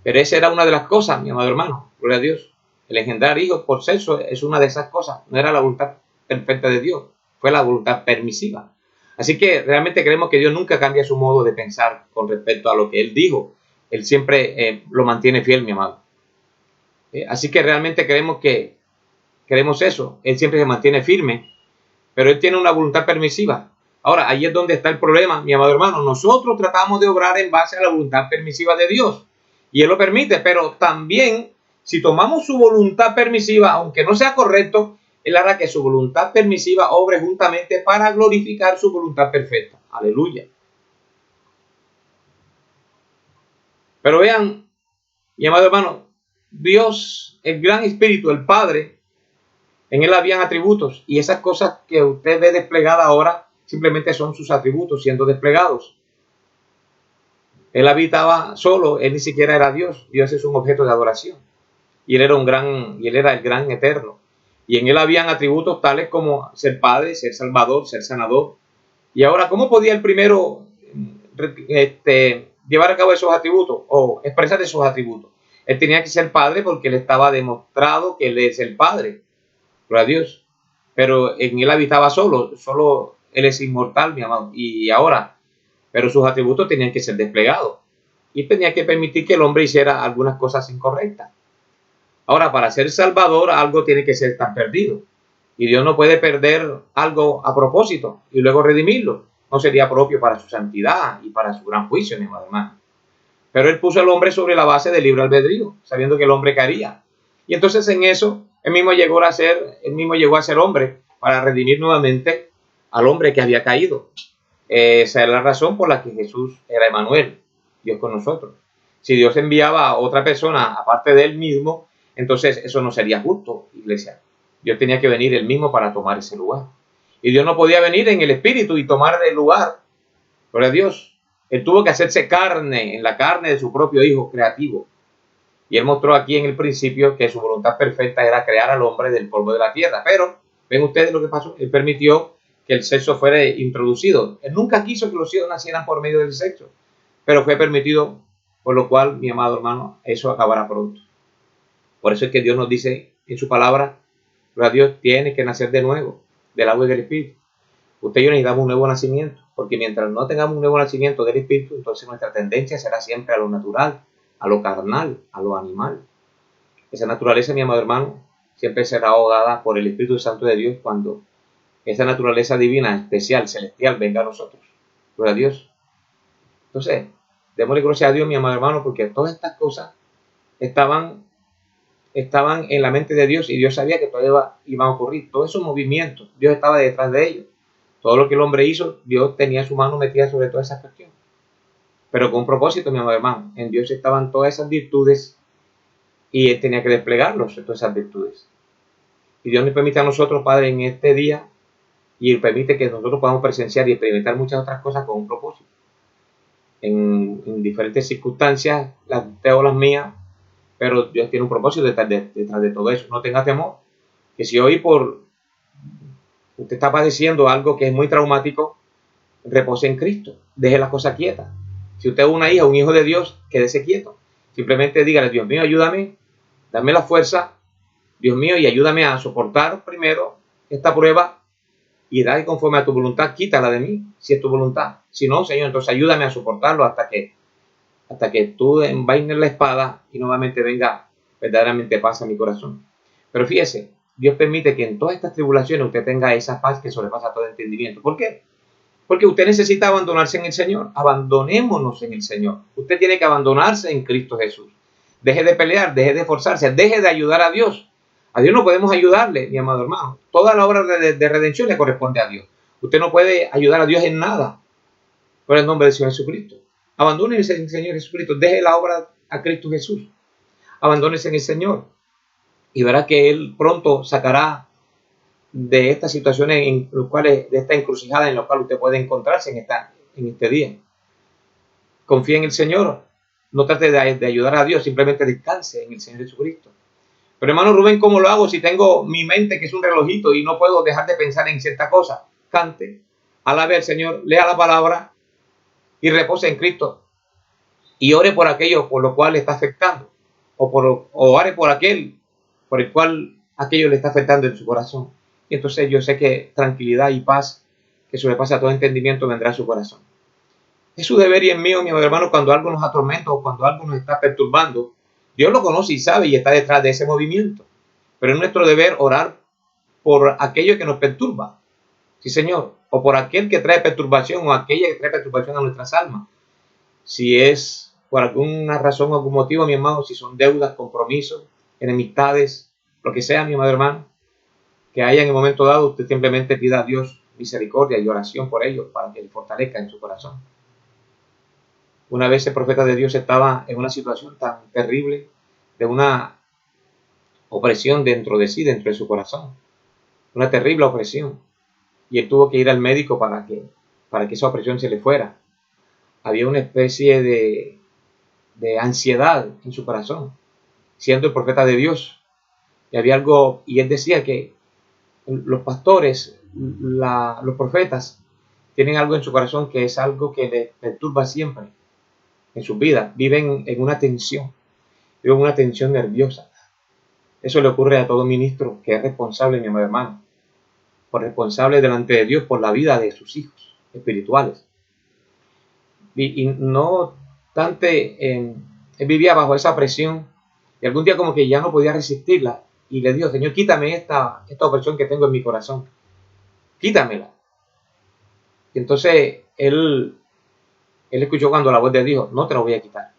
Pero esa era una de las cosas, mi amado hermano, gloria a Dios. El engendrar hijos por sexo es una de esas cosas. No era la voluntad perfecta de Dios, fue la voluntad permisiva. Así que realmente creemos que Dios nunca cambia su modo de pensar con respecto a lo que Él dijo. Él siempre lo mantiene fiel, mi amado. Así que realmente queremos eso. Él siempre se mantiene firme, pero Él tiene una voluntad permisiva. Ahora, ahí es donde está el problema, mi amado hermano. Nosotros tratamos de obrar en base a la voluntad permisiva de Dios. Y Él lo permite, pero también si tomamos su voluntad permisiva, aunque no sea correcto, Él hará que su voluntad permisiva obre juntamente para glorificar su voluntad perfecta. Aleluya. Pero vean, mi amado hermano, Dios, el gran Espíritu, el Padre, en Él habían atributos y esas cosas que usted ve desplegadas ahora simplemente son sus atributos siendo desplegados. Él habitaba solo, Él ni siquiera era Dios. Dios es un objeto de adoración. Y Él era el gran eterno. Y en Él habían atributos tales como ser Padre, ser Salvador, ser Sanador. Y ahora, ¿cómo podía el primero llevar a cabo esos atributos o expresar esos atributos? Él tenía que ser Padre porque Él estaba demostrado que Él es el Padre. Gloria a Dios. Pero en Él habitaba solo Él es inmortal, mi amado. Y ahora, pero sus atributos tenían que ser desplegados. Y tenía que permitir que el hombre hiciera algunas cosas incorrectas. Ahora, para ser salvador, algo tiene que ser tan perdido. Y Dios no puede perder algo a propósito y luego redimirlo. No sería propio para su santidad y para su gran juicio, mi hermano. Pero Él puso al hombre sobre la base del libre albedrío, sabiendo que el hombre caería. Y entonces en eso, Él mismo llegó a ser hombre para redimir nuevamente al hombre que había caído. Esa es la razón por la que Jesús era Emmanuel, Dios con nosotros. Si Dios enviaba a otra persona aparte de Él mismo, entonces eso no sería justo, iglesia. Dios tenía que venir Él mismo para tomar ese lugar. Y Dios no podía venir en el Espíritu y tomar el lugar. Gloria a Dios. Él tuvo que hacerse carne, en la carne de su propio Hijo creativo. Y él mostró aquí en el principio que su voluntad perfecta era crear al hombre del polvo de la tierra. Pero, ven ustedes lo que pasó, él permitió que el sexo fuera introducido. Él nunca quiso que los hijos nacieran por medio del sexo, pero fue permitido, por lo cual, mi amado hermano, eso acabará pronto. Por eso es que Dios nos dice en su palabra, gloria a Dios, tiene que nacer de nuevo, del agua y del Espíritu. Usted y yo necesitamos un nuevo nacimiento, porque mientras no tengamos un nuevo nacimiento del Espíritu, entonces nuestra tendencia será siempre a lo natural, a lo carnal, a lo animal. Esa naturaleza, mi amado hermano, siempre será ahogada por el Espíritu Santo de Dios cuando esa naturaleza divina, especial, celestial, venga a nosotros. Gloria a Dios. Entonces, démosle gracias a Dios, mi amado hermano, porque todas estas cosas estaban en la mente de Dios y Dios sabía que todo iba a ocurrir. Todos esos movimientos, Dios estaba detrás de ellos. Todo lo que el hombre hizo, Dios tenía su mano metida sobre todas esas cuestiones. Pero con un propósito, mi amado hermano. En Dios estaban todas esas virtudes y Él tenía que desplegarlos, todas esas virtudes. Y Dios nos permite a nosotros, Padre, en este día, y Él permite que nosotros podamos presenciar y experimentar muchas otras cosas con un propósito. En diferentes circunstancias, las de o las mías, pero Dios tiene un propósito detrás de todo eso. No tenga temor, que si hoy usted está padeciendo algo que es muy traumático, repose en Cristo, deje las cosas quietas. Si usted es una hija, un hijo de Dios, quédese quieto. Simplemente dígale, Dios mío, ayúdame, dame la fuerza, Dios mío, y ayúdame a soportar primero esta prueba y dale conforme a tu voluntad, quítala de mí, si es tu voluntad. Si no, Señor, entonces ayúdame a soportarlo hasta que tú envaines la espada y nuevamente venga verdaderamente paz a mi corazón. Pero fíjese, Dios permite que en todas estas tribulaciones usted tenga esa paz que sobrepasa todo entendimiento. ¿Por qué? Porque usted necesita abandonarse en el Señor. Abandonémonos en el Señor. Usted tiene que abandonarse en Cristo Jesús. Deje de pelear, deje de esforzarse, deje de ayudar a Dios. A Dios no podemos ayudarle, mi amado hermano. Toda la obra de redención le corresponde a Dios. Usted no puede ayudar a Dios en nada por el nombre del Señor Jesucristo. Abandónese en el Señor Jesucristo. Deje la obra a Cristo Jesús. Abandónese en el Señor. Y verá que Él pronto sacará de estas situaciones en las cuales, de esta encrucijada en la cual usted puede encontrarse en este día. Confíe en el Señor. No trate de ayudar a Dios. Simplemente descanse en el Señor Jesucristo. Pero hermano Rubén, ¿cómo lo hago si tengo mi mente que es un relojito y no puedo dejar de pensar en cierta cosa? Cante, alabe al Señor, lea la palabra y repose en Cristo. Y ore por aquello por lo cual le está afectando. O ore por aquel por el cual aquello le está afectando en su corazón. Y entonces yo sé que tranquilidad y paz que sobrepasa todo entendimiento vendrá a su corazón. Es su deber y el mío, mi hermano, cuando algo nos atormenta o cuando algo nos está perturbando. Dios lo conoce y sabe y está detrás de ese movimiento. Pero es nuestro deber orar por aquello que nos perturba. Sí, Señor. O por aquel que trae perturbación o aquella que trae perturbación a nuestras almas. Si es por alguna razón o algún motivo, mi hermano, si son deudas, compromisos, enemistades, lo que sea, mi amado hermano, que haya en el momento dado, usted simplemente pida a Dios misericordia y oración por ellos para que le fortalezca en su corazón. Una vez el profeta de Dios estaba en una situación tan terrible de una opresión dentro de sí, dentro de su corazón. Una terrible opresión. Y él tuvo que ir al médico para que esa opresión se le fuera. Había una especie de ansiedad en su corazón, siendo el profeta de Dios. Y había algo, y él decía que los pastores, los profetas, tienen algo en su corazón que es algo que les perturba siempre en su vida. Viven en una tensión nerviosa. Eso le ocurre a todo ministro que es responsable, mi amado hermano, por responsable delante de Dios por la vida de sus hijos espirituales. Y no obstante, él vivía bajo esa presión y algún día como que ya no podía resistirla y le dijo, Señor, quítame esta opresión que tengo en mi corazón, quítamela. Y entonces él escuchó cuando la voz de Dios dijo, no te lo voy a quitar,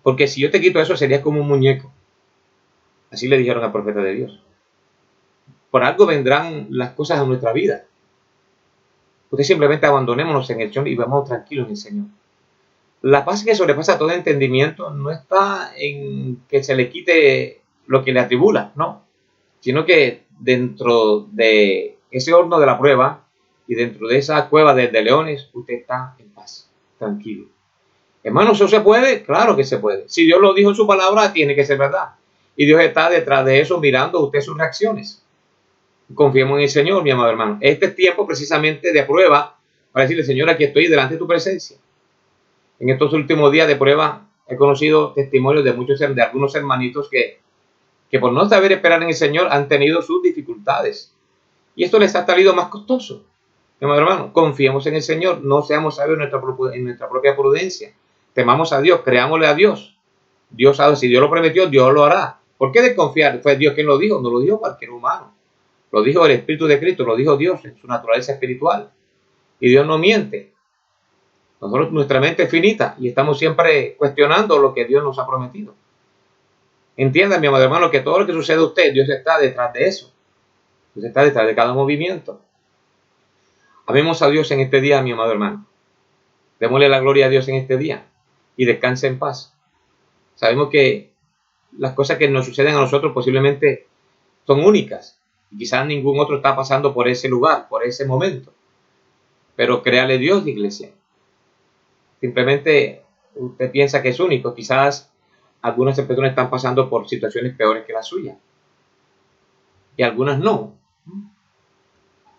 porque si yo te quito eso serías como un muñeco. Así le dijeron al profeta de Dios. Por algo vendrán las cosas a nuestra vida. Usted simplemente abandonémonos en el Señor y vamos tranquilos en el Señor. La paz que sobrepasa todo entendimiento no está en que se le quite lo que le atribula, no. Sino que dentro de ese horno de la prueba y dentro de esa cueva de leones, usted está en paz, tranquilo. Hermano, ¿eso se puede? Claro que se puede. Si Dios lo dijo en su palabra, tiene que ser verdad. Y Dios está detrás de eso mirando a usted sus reacciones. Confiemos en el Señor, mi amado hermano. Este es tiempo precisamente de prueba para decirle, Señor, aquí estoy delante de tu presencia. En estos últimos días de prueba he conocido testimonios de algunos hermanitos que por no saber esperar en el Señor han tenido sus dificultades. Y esto les ha salido más costoso. Mi amado hermano, confiemos en el Señor, no seamos sabios en nuestra propia prudencia. Temamos a Dios, creámosle a Dios. Dios sabe, si Dios lo prometió, Dios lo hará. ¿Por qué desconfiar? Fue Dios quien lo dijo, no lo dijo cualquier humano. Lo dijo el Espíritu de Cristo, lo dijo Dios en su naturaleza espiritual. Y Dios no miente. Nosotros, nuestra mente es finita y estamos siempre cuestionando lo que Dios nos ha prometido. Entiendan, mi amado hermano, que todo lo que sucede a usted, Dios está detrás de eso. Dios está detrás de cada movimiento. Amemos a Dios en este día, mi amado hermano. Démosle la gloria a Dios en este día y descanse en paz. Sabemos que las cosas que nos suceden a nosotros posiblemente son únicas y quizás ningún otro está pasando por ese lugar, por ese momento. Pero créale Dios, iglesia. Simplemente usted piensa que es único. Quizás algunas personas están pasando por situaciones peores que la suya y algunas no.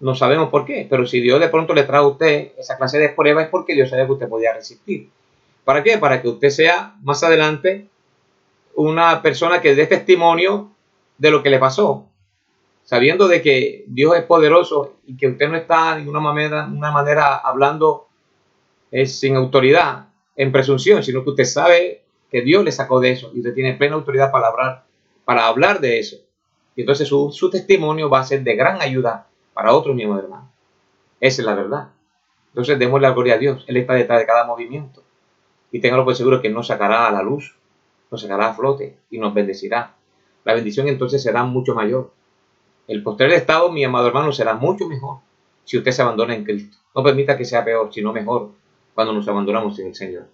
No sabemos por qué, pero si Dios de pronto le trae a usted esa clase de prueba es porque Dios sabe que usted podía resistir. ¿Para qué? Para que usted sea más adelante una persona que dé testimonio de lo que le pasó, sabiendo de que Dios es poderoso y que usted no está de una manera hablando sin autoridad, en presunción, sino que usted sabe que Dios le sacó de eso y usted tiene plena autoridad para hablar de eso. Y entonces su testimonio va a ser de gran ayuda para otros miembros, hermano. Esa es la verdad. Entonces démosle la gloria a Dios. Él está detrás de cada movimiento. Y téngalo por seguro que nos sacará a la luz, nos sacará a flote y nos bendecirá. La bendición entonces será mucho mayor. El postrer estado, mi amado hermano, será mucho mejor si usted se abandona en Cristo. No permita que sea peor, sino mejor cuando nos abandonamos en el Señor.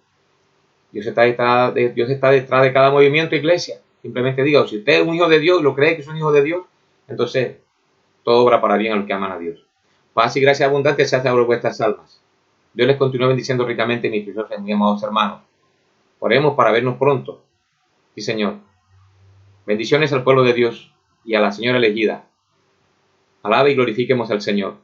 Dios está detrás de cada movimiento, iglesia. Simplemente diga, si usted es un hijo de Dios y lo cree que es un hijo de Dios, entonces todo obra para bien a los que aman a Dios. Paz y gracia abundante se hace sobre vuestras almas. Dios les continúe bendiciendo ricamente, mis preciosos y muy amados hermanos. Oremos para vernos pronto. Sí, Señor. Bendiciones al pueblo de Dios y a la Señora elegida. Alabe y glorifiquemos al Señor.